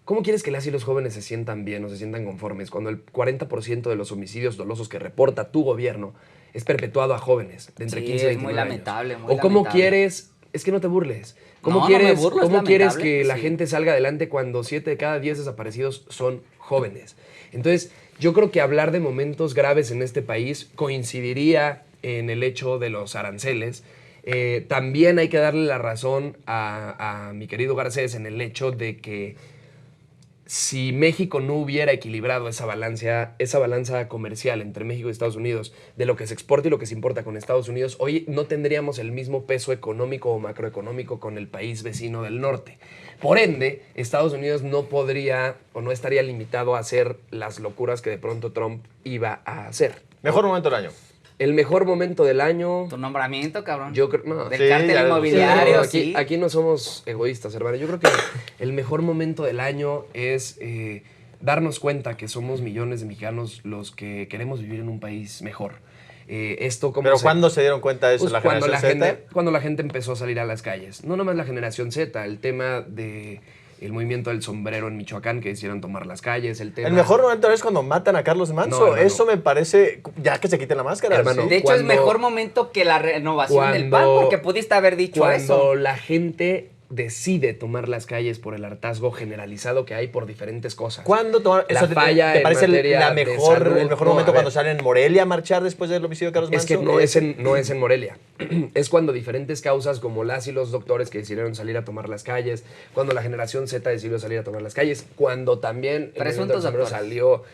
¿Cómo quieres que las y los jóvenes se sientan bien o se sientan conformes cuando el 40% de los homicidios dolosos que reporta tu gobierno es perpetuado a jóvenes de entre Sí, 15 y es muy 29 lamentable, años? muy ¿O cómo lamentable. quieres? Es que no te burles. ¿Cómo No, no quieres, me burlo, es ¿cómo quieres lamentable, que la sí. gente salga adelante cuando 7 de cada 10 desaparecidos son jóvenes? Entonces, yo creo que hablar de momentos graves en este país coincidiría en el hecho de los aranceles. También hay que darle la razón a mi querido Garcés en el hecho de que si México no hubiera equilibrado esa balanza comercial entre México y Estados Unidos, de lo que se exporta y lo que se importa con Estados Unidos, hoy no tendríamos el mismo peso económico o macroeconómico con el país vecino del norte. Por ende, Estados Unidos no podría o no estaría limitado a hacer las locuras que de pronto Trump iba a hacer. Mejor momento del año. El mejor momento del año... Tu nombramiento, cabrón. Yo creo... No, Del Sí, cártel ya lo- inmobiliario, no, sí. aquí no somos egoístas, hermano. Yo creo que el mejor momento del año es darnos cuenta que somos millones de mexicanos los que queremos vivir en un país mejor. Esto como Pero ¿cuándo se dieron cuenta de eso? Pues ¿La cuando generación Z? cuando la gente empezó a salir a las calles. No nomás la generación Z, el tema de el movimiento del sombrero en Michoacán, que hicieron tomar las calles, el tema... El mejor momento es cuando matan a Carlos Manso. No, hermano. Eso me parece, ya que se quiten la máscara. Hermano, sí. De hecho, es cuando- mejor momento que la renovación del PAN, cuando- porque pudiste haber dicho Cuando eso. la gente decide tomar las calles por el hartazgo generalizado que hay por diferentes cosas. ¿Cuándo tomar- La eso te falla en parece materia la de mejor, salud? el mejor No, momento a ver. cuando salen en Morelia a marchar después del homicidio de Carlos Es Manso? que no es en Morelia. Es cuando diferentes causas como las y los doctores que decidieron salir a tomar las calles, cuando la generación Z decidió salir a tomar las calles, cuando también el movimiento Presuntos del sombrero doctores. salió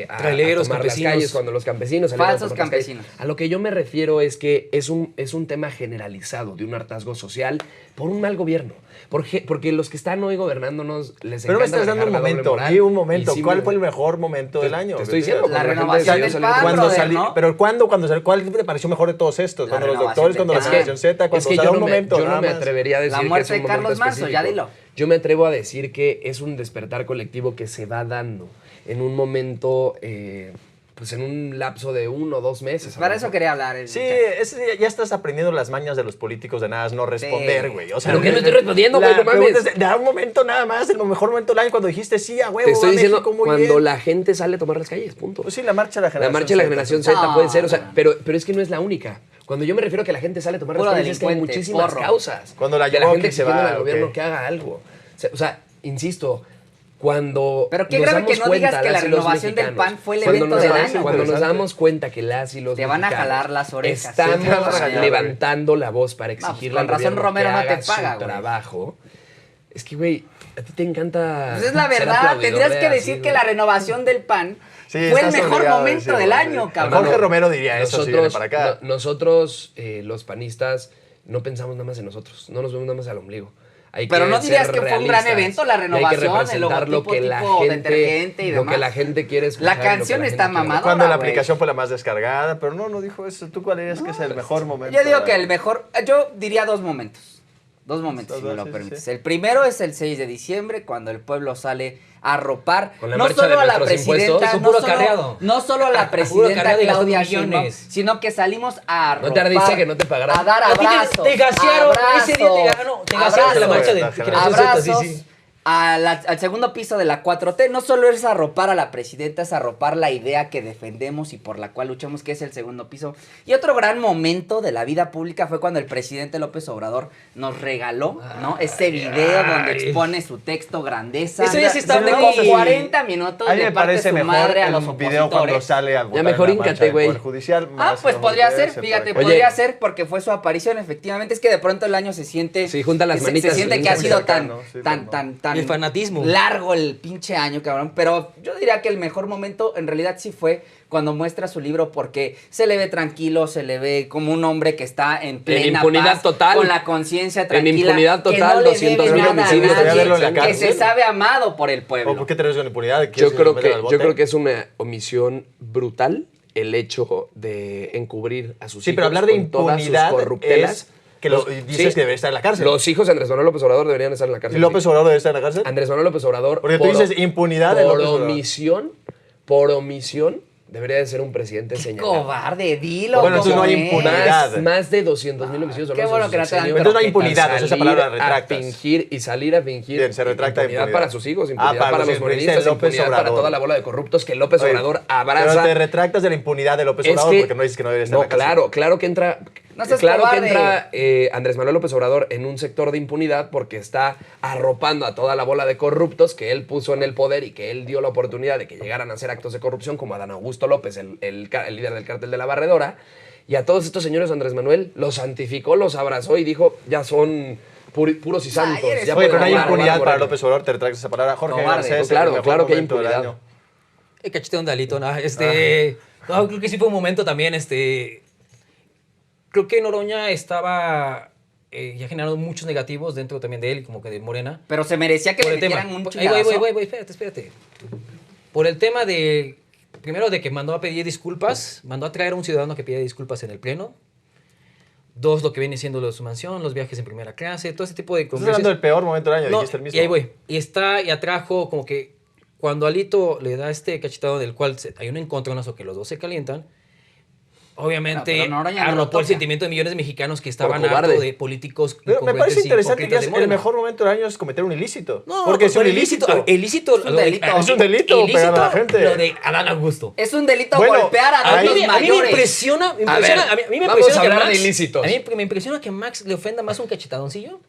a Traileros, tomar campesinos. las calles, cuando los campesinos salieron Falsos a tomar las calles. campesinos. A lo que yo me refiero es que es un tema generalizado de un hartazgo social por un mal gobierno. Porque los que están hoy gobernándonos les Pero me encanta estás dando un manejar la doble momento, moral di un momento. y ¿Cuál fue el simplemente- mejor momento del año? Te estoy diciendo, La cuando gente renovación decidió del salir a PAN, tomar Cuando brother, salí, ¿no? pero ¿cuándo salió? ¿Cuál te pareció mejor de todos estos? La ¿Cuando los renovación doctores, del cuando la PAN. generación Z, cuando Es que se da yo un no, momento? yo no nada me más? atrevería a decir La que muerte es un de Carlos momento Manso, ya específico. dilo. Yo me atrevo a decir que es un despertar colectivo que se va dando en un momento, pues en un lapso de 1 o 2 meses. a lo Para eso mejor. quería hablar. Sí, ya estás aprendiendo las mañas de los políticos de nada más no responder, Sí. güey. O sea, ¿Pero qué no estoy respondiendo, güey? No mames. pregunta es de un momento nada más, el mejor momento del año cuando dijiste sí, a huevo, Te estoy va diciendo México muy cuando bien. la gente sale a tomar las calles, punto. Pues sí, la marcha de la La generación marcha de la Z. generación Z No, puede ser, o sea, no. pero es que no es la única. Cuando yo me refiero a que la gente sale a tomar Puro las calles es que hay delincuente, muchísimas porro. causas. Cuando la de la llevó gente que se exigiendo va, al gobierno ok. que haga algo. O sea, insisto, cuando Pero qué nos grave damos que no digas cuenta, que la las y los renovación del mexicanos, PAN fue el cuando evento nos del damos- año. Cuando nos Interesante. damos cuenta que las y los Te van a mexicanos jalar las orejas. estamos Sí, te van a jalar, levantando la voz para pues, exigirle con al razón gobierno Romero que no te haga paga, su güey. trabajo. Es que, güey, a ti te encanta Pues es la ser verdad, aplaudidor tendrías de que así, decir que güey. la renovación del PAN Sí, fue el estás mejor obligado a momento decirlo, del sí. año, cabrón. Jorge Romero diría eso si viene para acá. Nosotros, los panistas, no pensamos nada más en nosotros, no nos vemos nada más al ombligo. Hay Pero que no dirías ser que fue un gran realistas evento la y hay que renovación, el representar lo logotipo que la tipo gente, detergente y lo demás. que la gente quiere escuchar. La y lo que canción la está gente quiere mamada. Cuando la güey. aplicación fue la más descargada, pero no dijo eso. ¿Tú cuál dirías que es el mejor momento? Yo digo del que año? el mejor, yo diría 2 momentos. Dos momentos, si me lo Sí, permites. sí. El primero es el 6 de diciembre, cuando el pueblo sale a arropar Con la no marcha solo de a la nuestros presidenta, impuestos. Con puro acarreado. no solo a la Puro presidenta acarreado y gastando Claudia Sheinbaum, millones. sino que salimos a ¿No te arropar, ardiste que no te pagaran? a dar A ti abrazos, te gasearon, ese día te abrazos, te gasearon de la marcha de abrazos, Generación Z, sí, abrazos sí. al segundo piso de la 4T. No solo es arropar a la presidenta, es arropar la idea que defendemos y por la cual luchamos, que es el segundo piso. Y otro gran momento de la vida pública fue cuando el presidente López Obrador nos regaló, ¿no? Ese video donde expone su texto Grandeza. Eso ya sí está donde muy- con 40 minutos A mí le me parte parece su mejor madre a el los video cuando opositores. sale al votar mejor en la marcha híncate, del güey. Poder Judicial. más Pues no podría me ser, parece, fíjate, porque- podría ser porque fue su aparición, efectivamente. Es que de pronto el año se siente... Sí, junta las manitas, Se siente sí, que ha muy sido tan, cercano, sí, tan, no. tan El fanatismo. largo el pinche año, cabrón. Pero yo diría que el mejor momento en realidad sí fue cuando muestra su libro, porque se le ve tranquilo, se le ve como un hombre que está en plena impunidad paz, total. con la conciencia En tranquila, impunidad que total, no le 200,000 debe nada a homicidios. nadie, Debería verlo en la que cárcel. se sabe amado por el pueblo. ¿O por qué te ríes con impunidad? Yo ¿Quieres creo, meter que, al yo bote? creo que es una omisión brutal el hecho de encubrir a sus Sí, hijos pero hablar de con todas sus impunidad corruptelas. es que dices Sí, que debería estar en la cárcel. Los hijos de Andrés Manuel López Obrador deberían estar en la ¿Y cárcel. López sí. Obrador debe estar en la cárcel? Andrés Manuel López Obrador. Porque tú dices impunidad de por López Obrador. por omisión, debería de ser un presidente señalado. Cobarde, dilo. Bueno, entonces no hay como es. impunidad. Más de 200,000 homicidios. qué solo bueno en su que no te dan sexenio. Entonces no hay croquetas. impunidad, o sea, esa palabra la a retractas. fingir y salir a fingir. Bien, se retracta de impunidad. para sus hijos, impunidad para para los los que morenistas, dice López impunidad para Obrador. toda la bola de corruptos que López Oye, Obrador Pero abraza. te retractas de la impunidad de López Obrador porque no dices que no debería estar no, en la cárcel. claro que entra. No seas claro cobarde. que entra Andrés Manuel López Obrador en un sector de impunidad porque está arropando a toda la bola de corruptos que él puso en el poder y que él dio la oportunidad de que llegaran a hacer actos de corrupción, como Adán Augusto López, el líder del cártel de la Barredora. Y a todos estos señores Andrés Manuel los santificó, los abrazó y dijo, ya son puros y santos. eres ya Oye, pueden pero no hay jugar, impunidad jugar para Moreno. López Obrador, te retractas esa palabra. Jorge Cobarde. Garcés, Claro, el mejor claro que hay momento del impunidad. año. El cacheteo de Alito, ¿no? No, creo que sí fue un momento también, creo que Noroña estaba ya generando muchos negativos dentro también de él, como que de Morena. Pero se merecía que Por le el tema. metieran un Ahí chingadazo. voy, espérate. Por el tema de, primero de que mandó a pedir disculpas, mandó a traer a un ciudadano que pidiera disculpas en el Pleno. Dos, lo que viene siendo lo de su mansión, los viajes en primera clase, todo ese tipo de Estás hablando del peor momento del año, No, dijiste el mismo. y ahí voy. Y atrajo como que cuando Alito le da este cachetado del cual hay un encontronazo que los dos se calientan, obviamente No, pero Noroña no lo arropó el toca. sentimiento de millones de mexicanos que estaban cobarde. hartos de políticos Pero me incongruentes parece y interesante que hipócritas de el Morena. mejor momento del año es cometer un ilícito. No, porque es un pero ilícito. ilícito. Es un delito. Es un delito pegar a la gente. Lo de Adán Augusto. Es un delito Bueno, golpear a ahí- adultos A mí me mayores. impresiona, A ver, a mí me vamos impresiona a que hablar Max, de ilícitos. A mí me impresiona que Max le ofenda más un cachetadoncillo.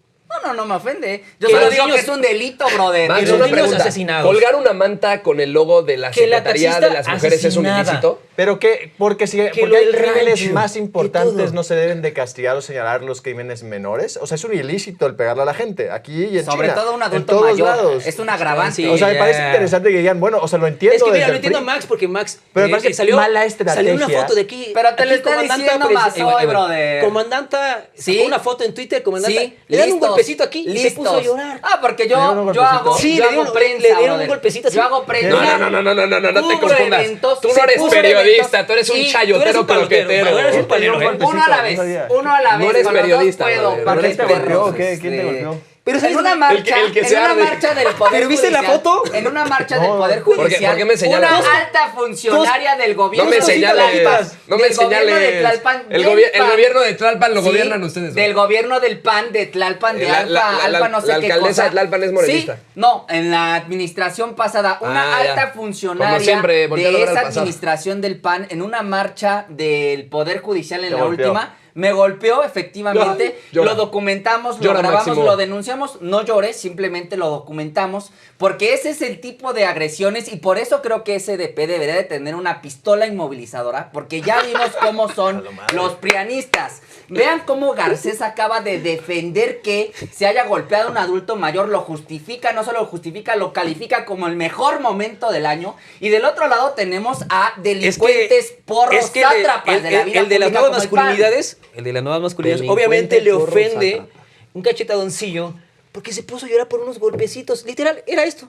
No me ofende. Yo Que solo los digo niños- que es un delito, brother. Max, Y los una niños pregunta. asesinados. ¿Colgar una manta con el logo de la Que la Secretaría taxista de las Mujeres es un asesinada. ilícito? Pero que, porque lo porque hay del crímenes rancho, más que importantes, todo. no se deben de castigar o señalar los crímenes menores. O sea, es un ilícito el pegarle a la gente. Aquí y en Sobre China, todo un en adulto todos mayor. lados. Es un agravante. Sí, O sea, me ya. parece interesante que digan, bueno, o sea, lo entiendo. Es que mira, desde lo el entiendo a PRI. Max porque Max Pero me parece salió mala salió una estrategia. foto de aquí. Pero te lo aquí está comandanta diciendo pres- más hoy, brother. Comandanta Sí. sacó una foto en Twitter, comandanta. Sí, le dan un listos, golpecito aquí y se puso a listos. llorar. Ah, porque ¿Le dieron un yo hago, golpecito? Sí, yo le hago dieron- prensa, le dieron un brother. golpecito así. Yo hago prensa. No te Cubro confundas. eventos, Tú no se eres cubren periodista, eventos. tú eres un Sí, chayotero tú eres un palotero, croquetero. eres un palero, Te dio un Uno a la golpecito, vez. no sabía. Uno a la vez. No eres con los dos periodista, puedo, brother. par de ¿Quién te golpeó? perros, ¿Quién te golpeó? Pero en una marcha, el que se en una arde. marcha del Poder ¿Pero viste la Judicial, foto? En una marcha No, del Poder ¿por qué- Judicial, por qué me señalas? una alta funcionaria del gobierno. No me de señales, Tlalpan, no me del gobierno de señales. Tlalpan, El del el PAN. gobierno de Tlalpan lo Sí, gobiernan ustedes. Del gobierno del PAN, de Tlalpan, de Alfa no sé la qué alcaldesa cosa. de Tlalpan es morenista. Sí, no, en la administración pasada, una Ah, ya. alta Como funcionaria siempre, volteando de a ver esa al pasado. administración del PAN, en una marcha del Poder Judicial en Te la golpeó. última, me golpeó efectivamente, Llora. lo documentamos, lo Llora, grabamos, Máximo. lo denunciamos, no llores, simplemente lo documentamos, porque ese es el tipo de agresiones y por eso creo que SDP debería de tener una pistola inmovilizadora, porque ya vimos cómo son los prianistas. Vean cómo Garcés acaba de defender que se haya golpeado a un adulto mayor, lo justifica, no solo lo justifica, lo califica como el mejor momento del año, y del otro lado tenemos a delincuentes porros, sátrapas de la vida el de las pública nuevas como el PAN. masculinidades, el de las nuevas masculinidades, Delincuente, obviamente le porro, ofende sátrapa. un cachetadoncillo porque se puso a llorar por unos golpecitos. Literal, era esto.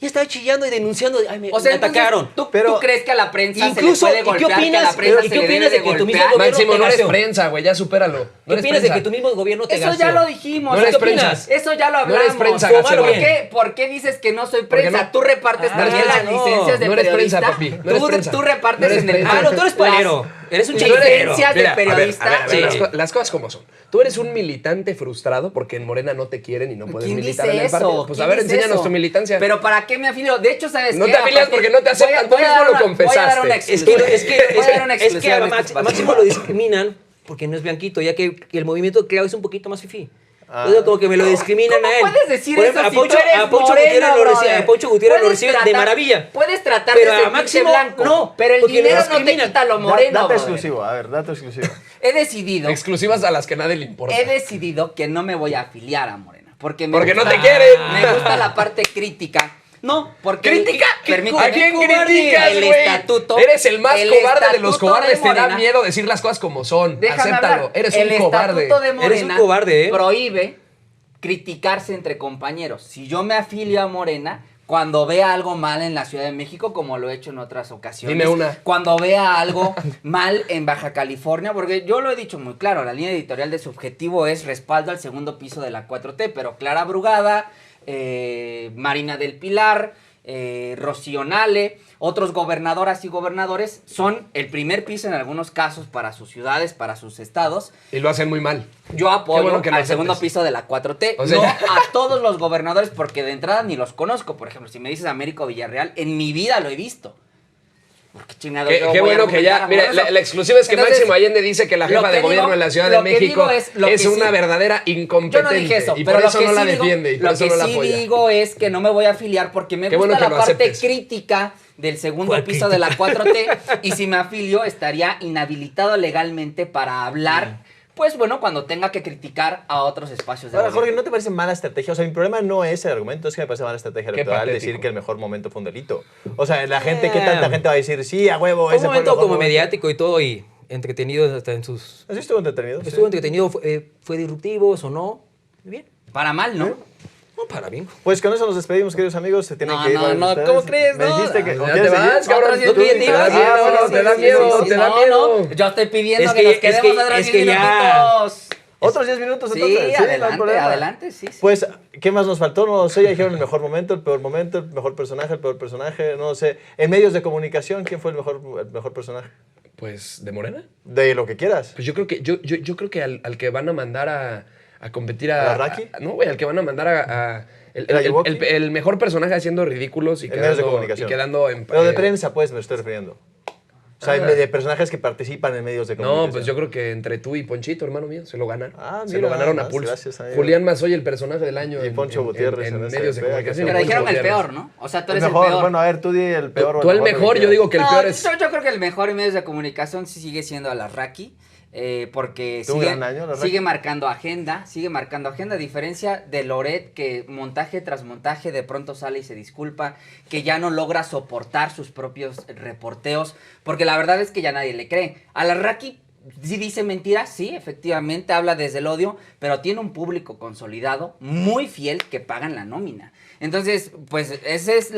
ya estaba chillando y denunciando. Ay, me O sea, atacaron. ¿tú Pero- crees que a la prensa Incluso, se le ¿y puede qué golpear? Que a la opinas- prensa y se qué le opinas debe de que tu mismo golpear? gobierno Máximo, no eres gaseó? prensa, güey, ya supéralo. No ¿Qué eres opinas de prensa. que tu mismo gobierno te Eso gaseó? ya lo dijimos. No eres ¿Qué prensa. opinas? Eso ya lo No hablamos. eres prensa, Fumar Gaseo. bien. ¿Por qué dices que no soy Porque prensa? no- Tú repartes Ah, también las no. licencias de No eres periodista. prensa, papi, no eres prensa. Tú repartes No eres en el... prensa. Ah, no, tú eres palero. Eres un chayitero. licencias de Mira, a ver, periodista. a ver, Sí. las cosas como son. Tú eres un militante frustrado porque en Morena no te quieren y no puedes ¿Quién militar dice en el eso? partido. Pues a ¿Quién ver, dice enséñanos eso? tu militancia. Pero ¿para qué me afilio? De hecho, ¿sabes No qué? te afilias Aparte, porque no te aceptan, tú voy a mismo dar lo una- confesaste. Voy a dar una Es que, exclusiva. es que, Voy a dar una es que exclusiva a en este a espacio. Máximo lo discriminan porque no es blanquito, ya que el movimiento Clau es un poquito más fifí. Entonces, como que me lo discriminan ¿Cómo a él. puedes decir Por eso ejemplo, si tú eres a Poncho moreno, Gutiérrez lo recibe, brother? a Poncho Gutiérrez lo Puedes reciben de tratar- maravilla. Puedes tratar Pero de a sentirte Máximo, blanco, no, pero el porque dinero lo no te discriminan. quita lo moreno, Dato brother. exclusivo, a ver, dato exclusivo. He decidido Exclusivas a las que nadie le importa. He decidido que no me voy a afiliar a Morena. Porque no te quieren. Me gusta la parte crítica. No, porque... ¿Crítica? Permíteme. ¿A quién Cobarde. criticas, El güey? estatuto... Eres el más cobarde de los estatuto cobardes. de Te da Morena- miedo decir las cosas como son. Déjame Acéptalo. hablar. Eres El un cobarde. estatuto de Morena Eres un cobarde, ¿eh? prohíbe criticarse entre compañeros. Si yo me afilio a Morena, cuando vea algo mal en la Ciudad de México, como lo he hecho en otras ocasiones. Dime una. Cuando vea algo mal en Baja California, porque yo lo he dicho muy claro, la línea editorial de su objetivo es respaldo al segundo piso de la 4T, pero Clara Brugada, Marina del Pilar, Rocío Nale, otros gobernadoras y gobernadores son el primer piso en algunos casos para sus ciudades, para sus estados. Y lo hacen muy mal. Yo apoyo bueno que lo al segundo aceptes. piso de la 4T, O sea, no ya. a todos los gobernadores, porque de entrada ni los conozco. Por ejemplo, si me dices Américo Villarreal, en mi vida lo he visto. Porque chingado, Qué yo voy bueno a que ya. argumentar Mira, amoroso. la exclusiva es que Entonces, Máximo Allende dice que la lo jefa que de gobierno digo- de la Ciudad de lo que México digo es lo que es sí- una verdadera Yo incompetente. no dije eso, y pero por eso lo que no la sí digo, defiende y por lo eso que no la sí apoya. digo es que no me voy a afiliar porque me Qué gusta bueno que la lo parte aceptes. crítica del segundo ¿Cuál piso de la 4T y si me afilio estaría inhabilitado legalmente para hablar, pues bueno, cuando tenga que criticar a otros espacios de Ahora, gobierno. Jorge, ¿no te parece mala estrategia? O sea, mi problema no es el argumento, es que me parece mala estrategia Qué electoral patético. decir que el mejor momento fue un delito. O sea, la gente, ¿qué tanta gente va a decir? Sí, a huevo, Fue ese un fue el momento mejor como momento"? mediático y todo y entretenido hasta en sus... ¿Así estuvo entretenido? Estuvo entretenido, fue disruptivo, sonó bien. Para mal, ¿no? No, para bien. Pues con eso nos despedimos, queridos amigos. Se tienen No, que ir no, varios de no, ustedes. ¿cómo crees? Me No. dijiste que... Ya ¿o te quieres vas, seguir? cabrón. Otros 10 tú te minutitos. vas, te da miedo, te da No, miedo. no, yo estoy pidiendo Es que, que- nos es quedemos que- otros es 10 que ya- minutitos. ¿Otros 10 minutos Sí, entonces? no hay adelante, problema. adelante, sí. Pues, ¿qué más nos faltó? No lo sé, ya dijeron el mejor momento, el mejor personaje, el peor personaje, no lo sé. En medios de comunicación, ¿quién fue el mejor personaje? Pues, ¿de Morena? De lo que quieras. Pues yo creo que, yo creo que al que van a mandar a competir a... ¿A la Raki? No, güey, al que van a mandar a ¿El Ayuwoki? el mejor personaje haciendo ridículos y En medios de quedando, y comunicación. quedando en... Pero de prensa, pues, me estoy refiriendo. O sea, Ah. de personajes que participan en medios de comunicación. No, pues yo creo que entre tú y Ponchito, hermano mío, se lo ganan. Ah, se mira, lo ganaron nada a más, pulso. gracias, amigo. Julián Mazoy, el personaje del año. Y Poncho Gutiérrez en en ese medios de pega, comunicación. que Pero se dijeron el Gutiérrez. peor, ¿no? O sea, tú El eres el mejor, peor. bueno, a ver, tú di el peor. o Tú el lo mejor, que yo digo quieras. que el peor No, es... yo creo que el mejor en medios de comunicación sí sigue siendo a la Raki. Porque Tuvo un gran año, la Raki. sigue marcando agenda, a diferencia de Loret, que montaje tras montaje de pronto sale y se disculpa, que ya no logra soportar sus propios reporteos, porque la verdad es que ya nadie le cree. A la Raki sí dice mentiras, sí, efectivamente, habla desde el odio, pero tiene un público consolidado, muy fiel, que pagan la nómina. Entonces, pues ese es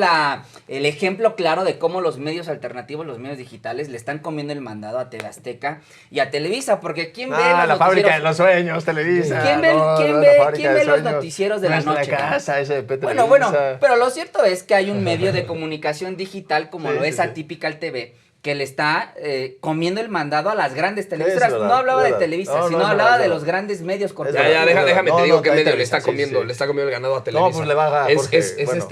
el ejemplo claro de cómo los medios alternativos, los medios digitales, le están comiendo el mandado a TV Azteca y a Televisa, porque ¿quién ve Ah, los la fábrica de noticieros? los sueños, Televisa. ¿Quién ve- No, quién no, ve- la fábrica quién de ve los sueños. noticieros de la Nuestra noche, cabrón? casa, SMP Bueno, Televisa. pero lo cierto es que hay un medio de comunicación digital como Sí, lo sí, es sí. Atypical TV, que le está comiendo el mandado a las grandes es televisoras. verdad, no hablaba es de verdad. Televisa, No, no, sino es hablaba verdad, de es los grandes medios Ya, corporativos. ya, déjame No, te digo no, qué hay medio le Televisa, está sí, comiendo, sí. le está comiendo el ganado a Televisa. pues le va a Jorge, bueno.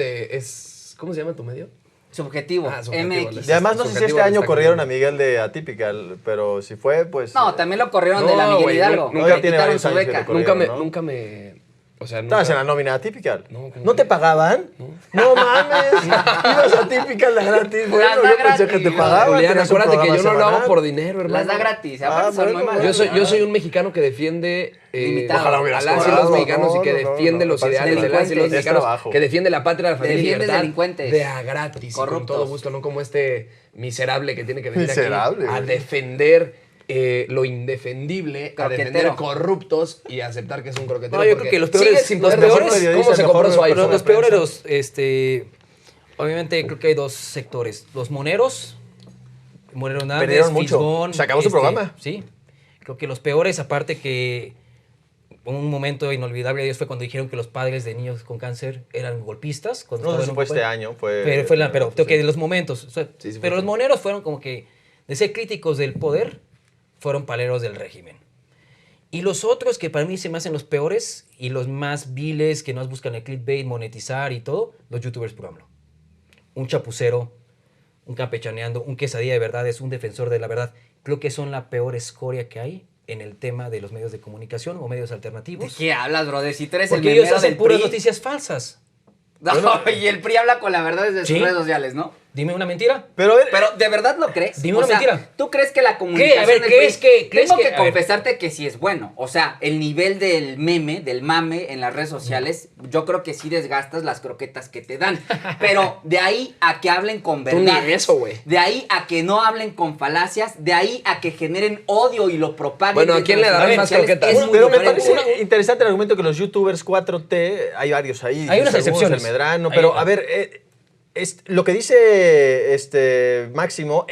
¿Cómo se llama tu medio? Subjetivo, Subjetivo, MX. Y además no sé si Subjetivo este le año está corrieron a comiendo. Miguel de Atypical, pero si fue, pues... No, también lo corrieron de la No, Miguel güey, Hidalgo. nunca Le tiene quitaron varios su años que beca. lo corrieron. Nunca me... O sea, ¿Estabas en nunca... la nómina Atypical? No, ¿cómo ¿No te crees? pagaban? No mames. Ibas a Atypical la gratis. Bueno, da yo pensé que gratis, te pagaban. Julián, tenías un acuérdate que yo no programa lo hago semanal. por dinero, hermano. Las da gratis, aparte son muy bueno, malas. Yo soy un mexicano que defiende Limitado. Ojalá a hubieras las y cobrado, los mexicanos y que no, no, defiende no, los me parece ideales de las y los delincuentes. Es mexicanos, trabajo. que defiende la patria, la familia y Defiendes libertad delincuentes. de a gratis y con Corruptos. todo gusto, no como este miserable que tiene que venir Miserable, aquí a güey. defender lo indefendible, a defender Croquetero. corruptos y aceptar que es un croquetero. No, yo creo porque que los sigue peores, sin los poder decir peores, cómo se compró su mejor iPhone. los peores, Obviamente creo que hay dos sectores. Los moneros, Moreno Hernández, Perdieron mucho. Fisgón, Se acabó su programa. Sí. Creo que los peores, aparte que un momento inolvidable de ellos fue cuando dijeron que los padres de niños con cáncer eran golpistas. Cuando No sé estaban si en fue un este papel. año. Fue, Pero tengo que de los momentos. O sea, Sí, sí fue pero los este. moneros fueron como que, de ser críticos del poder, fueron paleros del régimen. Y los otros que para mí se me hacen los peores y los más viles, que no buscan el clickbait, monetizar y todo, los youtubers por AMLO. Un chapucero, un campechaneando, un quesadilla de verdad, es un defensor de la verdad. Creo que son la peor escoria que hay en el tema de los medios de comunicación o medios ¿De alternativos. qué hablas, brother? Si tú eres Porque el ellos memero hacen del puras PRI. noticias falsas. No, y el PRI habla con la verdad desde Sí. sus redes sociales, ¿no? Dime una mentira. Pero, Pero, ¿de verdad lo crees? Dime una mentira. ¿Tú crees que la comunicación A ver, del ¿crees PRI- crees Tengo que a ver, confesarte que sí es bueno. O sea, el nivel del meme, del mame en las redes sociales, yo creo que sí desgastas las croquetas que te dan. Pero de ahí a que hablen con Tú ni verdad. eso, güey. De ahí a que no hablen con falacias. De ahí a que generen odio y lo propaguen. Bueno, ¿a dentro quién de le sus darán redes más sociales. croquetas? Es muy pero me diferente. parece interesante el argumento que los youtubers 4T, hay varios ahí. Hay unas algunos, excepciones. El Medrano, Hay- pero a ver, lo que dice Máximo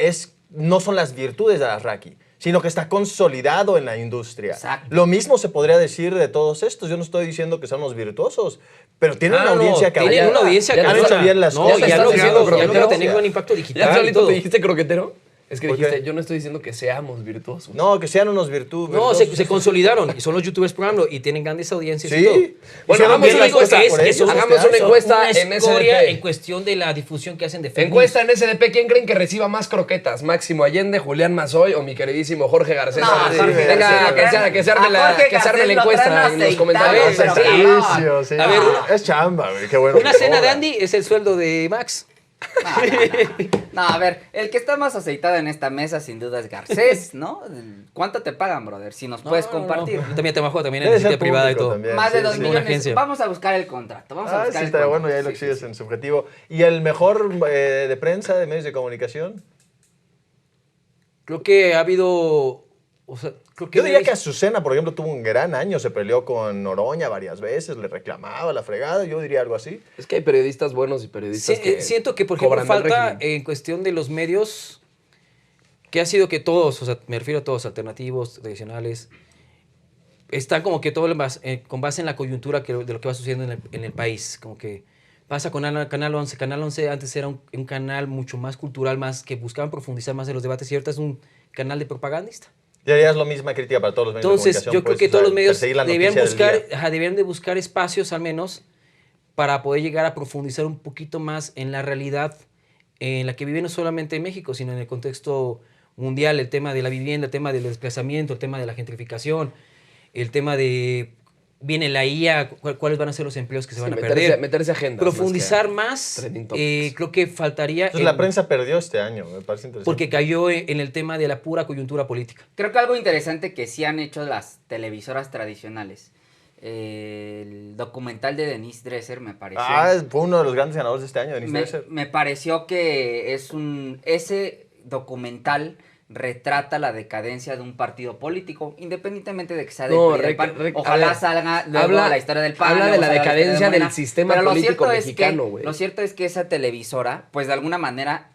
no son las virtudes de Alarraqui, sino que está consolidado en la industria. Exacto. Lo mismo se podría decir de todos estos. Yo no estoy diciendo que son los virtuosos, pero tienen una audiencia que tienen una audiencia ya que han hecho bien las no, cosas. y ya han estás diciendo logrado croqueteros. tener un impacto digital. ¿Ya y solito todo. te dijiste croquetero? Es que ¿Por dijiste, qué? yo no estoy diciendo que seamos virtuosos. No, que sean unos virtudes. No, se consolidaron y son los youtubers por AMLO y tienen grandes audiencias y Sí. todo. Bueno, Hicieron hagamos bien una las cosas encuesta. por ellos Hagamos este una año. encuesta Una en escoria SDP. en cuestión de la difusión que hacen de fake Encuesta en SDP, ¿quién creen que reciba más croquetas? ¿Máximo Allende, Julián Mazoy o mi queridísimo Jorge Garcés? No, Jorge Venga, Garcés, que se arme a la Jorge que se arme la Garcés lo encuesta traen en los aceitado, comentarios. pero Sí. cabrón. Servicio, sí. A ver, Es chamba, güey, qué bueno. Una que cena de cobra. Andy es el sueldo de Max. No, a ver, el que está más aceitado en esta mesa sin duda es Garcés, ¿no? ¿Cuánto te pagan, brother? Si nos puedes compartir. Yo también trabajo también en Debe la ser privada y público todo. también. Más de Sí, 2 sí. Una millones. agencia. Vamos a buscar el contrato. Vamos a Ah, buscar sí, el está contrato. bueno, ya lo Sí, exhibes sí, en subjetivo. ¿Y el mejor de prensa, de medios de comunicación? Creo que ha habido... O sea, creo que Yo diría que Azucena, por ejemplo, tuvo un gran año, se peleó con Noroña varias veces, le reclamaba la fregada, yo diría algo así. Es que hay periodistas buenos y periodistas que siento que, por ejemplo, cobran del falta régimen. en cuestión de los medios, que ha sido que todos, o sea, me refiero a todos, alternativos, tradicionales, está como que todo con base en la coyuntura de lo que va sucediendo en el país. Como que pasa con Canal 11. Canal 11 antes era un canal mucho más cultural, más que buscaban profundizar más en los debates y ahorita es un canal de propagandista. Y harías la misma crítica para todos los medios Entonces, de comunicación. yo creo pues, que o sea, todos los medios perseguir la deberían noticia del buscar, día. deberían de buscar espacios al menos para poder llegar a profundizar un poquito más en la realidad en la que vive no solamente en México, sino en el contexto mundial, el tema de la vivienda, el tema del desplazamiento, el tema de la gentrificación, el tema de viene la IA, cuáles van a ser los empleos que se van a perder. Meterse agendas. Profundizar más, trending topics. creo que faltaría Entonces, la prensa perdió este año, me parece interesante. porque cayó en el tema de la pura coyuntura política. Creo que algo interesante que sí han hecho las televisoras tradicionales. El documental de Denise Dresser me pareció. Fue uno de los grandes ganadores de este año, Denise Dresser. me pareció que ese documental retrata la decadencia de un partido político, independientemente de que sea del No, PRI, del PAN. a Ojalá ver, salga luego habla- la historia del PAN. habla de luego la salga historia decadencia Morena. del sistema Pero lo político cierto es mexicano, que- güey. Lo cierto es que esa televisora, pues de alguna manera,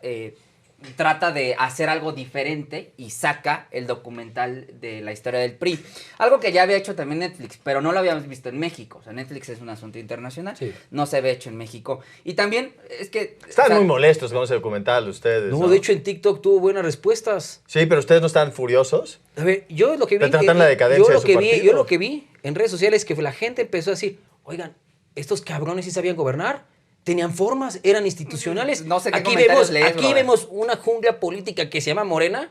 trata de hacer algo diferente y saca el documental de la historia del PRI. Algo que ya había hecho también Netflix, pero no lo habíamos visto en México. O sea, Netflix es un asunto internacional, Sí. no se ve hecho en México. Y también es que... Estaban o sea, muy molestos con ese documental ustedes. No, de hecho en TikTok tuvo buenas respuestas. Sí, pero ustedes no están furiosos. A ver, yo lo que vi, Retratan la decadencia de su partido. yo lo que vi en redes sociales es que la gente empezó a decir, oigan, estos cabrones sí sabían gobernar, tenían formas, eran institucionales. No sé qué aquí comentarios vemos, lees, aquí brother. vemos una jungla política que se llama Morena,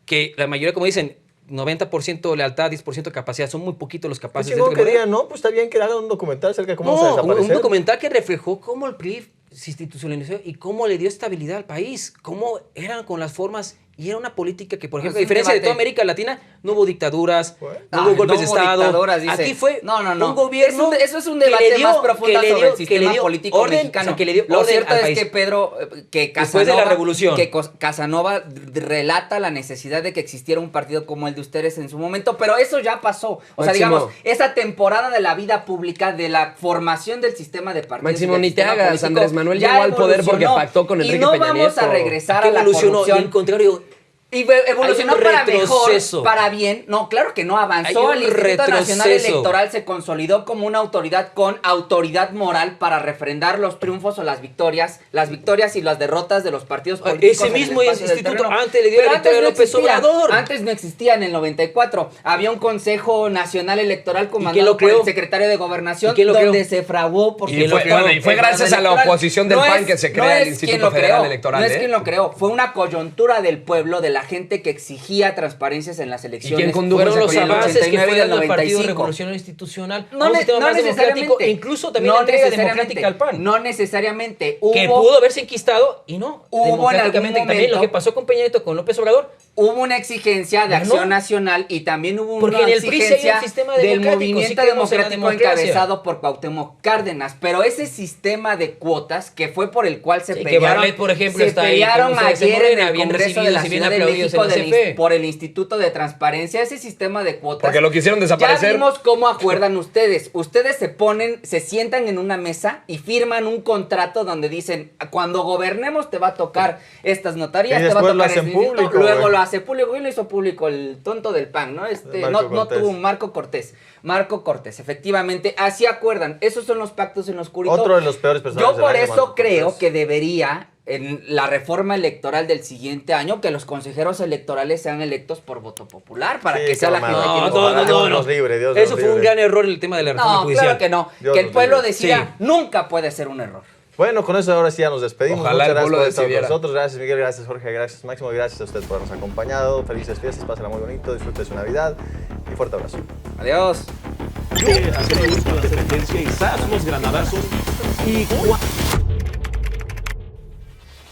que la mayoría, como dicen, 90% lealtad, 10% capacidad, son muy poquitos los Pues capaces de chingón dentro que de Morena. digan, no, pues está bien que hagan un documental acerca de cómo vamos a No, un desaparecer. documental que reflejó cómo el PRI se institucionalizó y cómo le dio estabilidad al país, cómo eran con las formas y era una política que, por ejemplo, Es a un diferencia de debate. toda América Latina, no hubo dictaduras, no hubo Ay, golpes no de hubo Estado. dictaduras, dice. Aquí fue No. un gobierno Eso es un que debate le dio- más profundo que le sobre el dio- sistema que le dio político orden, mexicano. o sea, que le dio Lo orden cierto al es país. que Pedro, que Después de la revolución. que Casanova relata la necesidad de que existiera un partido como el de ustedes en su momento, pero eso ya pasó. O sea, Máximo. digamos, esa temporada de la vida pública, de la formación del sistema de partidos. Máximo, y del ni te sistema hagas, político, Andrés Manuel ya llegó al poder porque evolucionó. pactó con Enrique Y no Peña vamos a Nieto. regresar Que a la evolucionó, y corrupción. al contrario, Y evolucionó Hay un para retroceso. mejor, para bien. No, claro que no Hay avanzó. un El Instituto Nacional retroceso. Electoral se consolidó como una autoridad con autoridad moral para refrendar los triunfos o las victorias y las derrotas de los partidos políticos. Ese en el mismo espacio del instituto terreno. antes le dio Pero la victoria a antes no López existía. Obrador. Antes no existía en el 94. Había un Consejo Nacional Electoral quién comandado lo por creó? el secretario de Gobernación, ¿Y quién lo creó? donde se fraguó por Y supuesto, fue- y fue el gracias fraude a la electoral. oposición del No PAN es- que se no crea el es Instituto quien lo Federal creó, Electoral, No es ¿eh? quien lo creó. Fue una coyuntura del pueblo, de la gente que exigía transparencias en las elecciones. quién condujo fueron esa los coyuntura? avances que 89 fue y del dando el Partido 95. Revolucionario Institucional No, a un sistema más democrático, necesariamente. e incluso también No la entrega necesariamente. democrática al PAN. No necesariamente. Que pudo haberse enquistado y no. Hubo en algún democráticamente. También lo momento- que pasó con Peña Nieto, con López Obrador. Hubo una exigencia de No. Acción Nacional y también hubo Porque una en el PRI sí hay un exigencia sistema del democrático, sí movimiento creemos en la democrático democracia. encabezado por Cuauhtémoc Cárdenas. Pero ese sistema de cuotas, que fue por el cual se Sí, que pelearon, Bartlett, por ejemplo, se está ahí pelearon con ustedes en ayer en Morena, el bien Congreso de la recibidos y bien Ciudad de aplaudidos en México la CFE. por el Instituto de Transparencia, ese sistema de cuotas. Porque lo quisieron desaparecer. Ya vimos cómo acuerdan ustedes. Ustedes se sientan en una mesa y firman un contrato donde dicen, cuando gobernemos te va a tocar estas notarías, Y te va a después lo tocar hacen este instituto, público, luego güey. lo hace público y lo hizo público el tonto del PAN, ¿no? Marco No Cortés. tuvo un Marco Cortés, efectivamente, así acuerdan. Esos son los pactos en lo oscurito. Otro de los peores personajes Yo por del año, eso Marco creo Cortés. que debería, en la reforma electoral del siguiente año, que los consejeros electorales sean electos por voto popular, para Sí, que sea qué la mamada. gente No, que no, no, Dios no. nos libre, Dios Eso nos fue un libre. gran error el tema de la reforma No, judicial. claro que no. Dios que el nos pueblo libre. decida Sí. nunca puede ser un error. Bueno, con eso ahora sí ya nos despedimos. Ojalá el Muchas pueblo gracias por estar con decidiera. nosotros. Gracias Miguel, gracias Jorge, gracias Máximo, gracias a usted por habernos acompañado. Felices fiestas, pásenla muy bonito, disfrute su Navidad y fuerte abrazo. Adiós. Que hacemos la independencia y somos granadazos. Y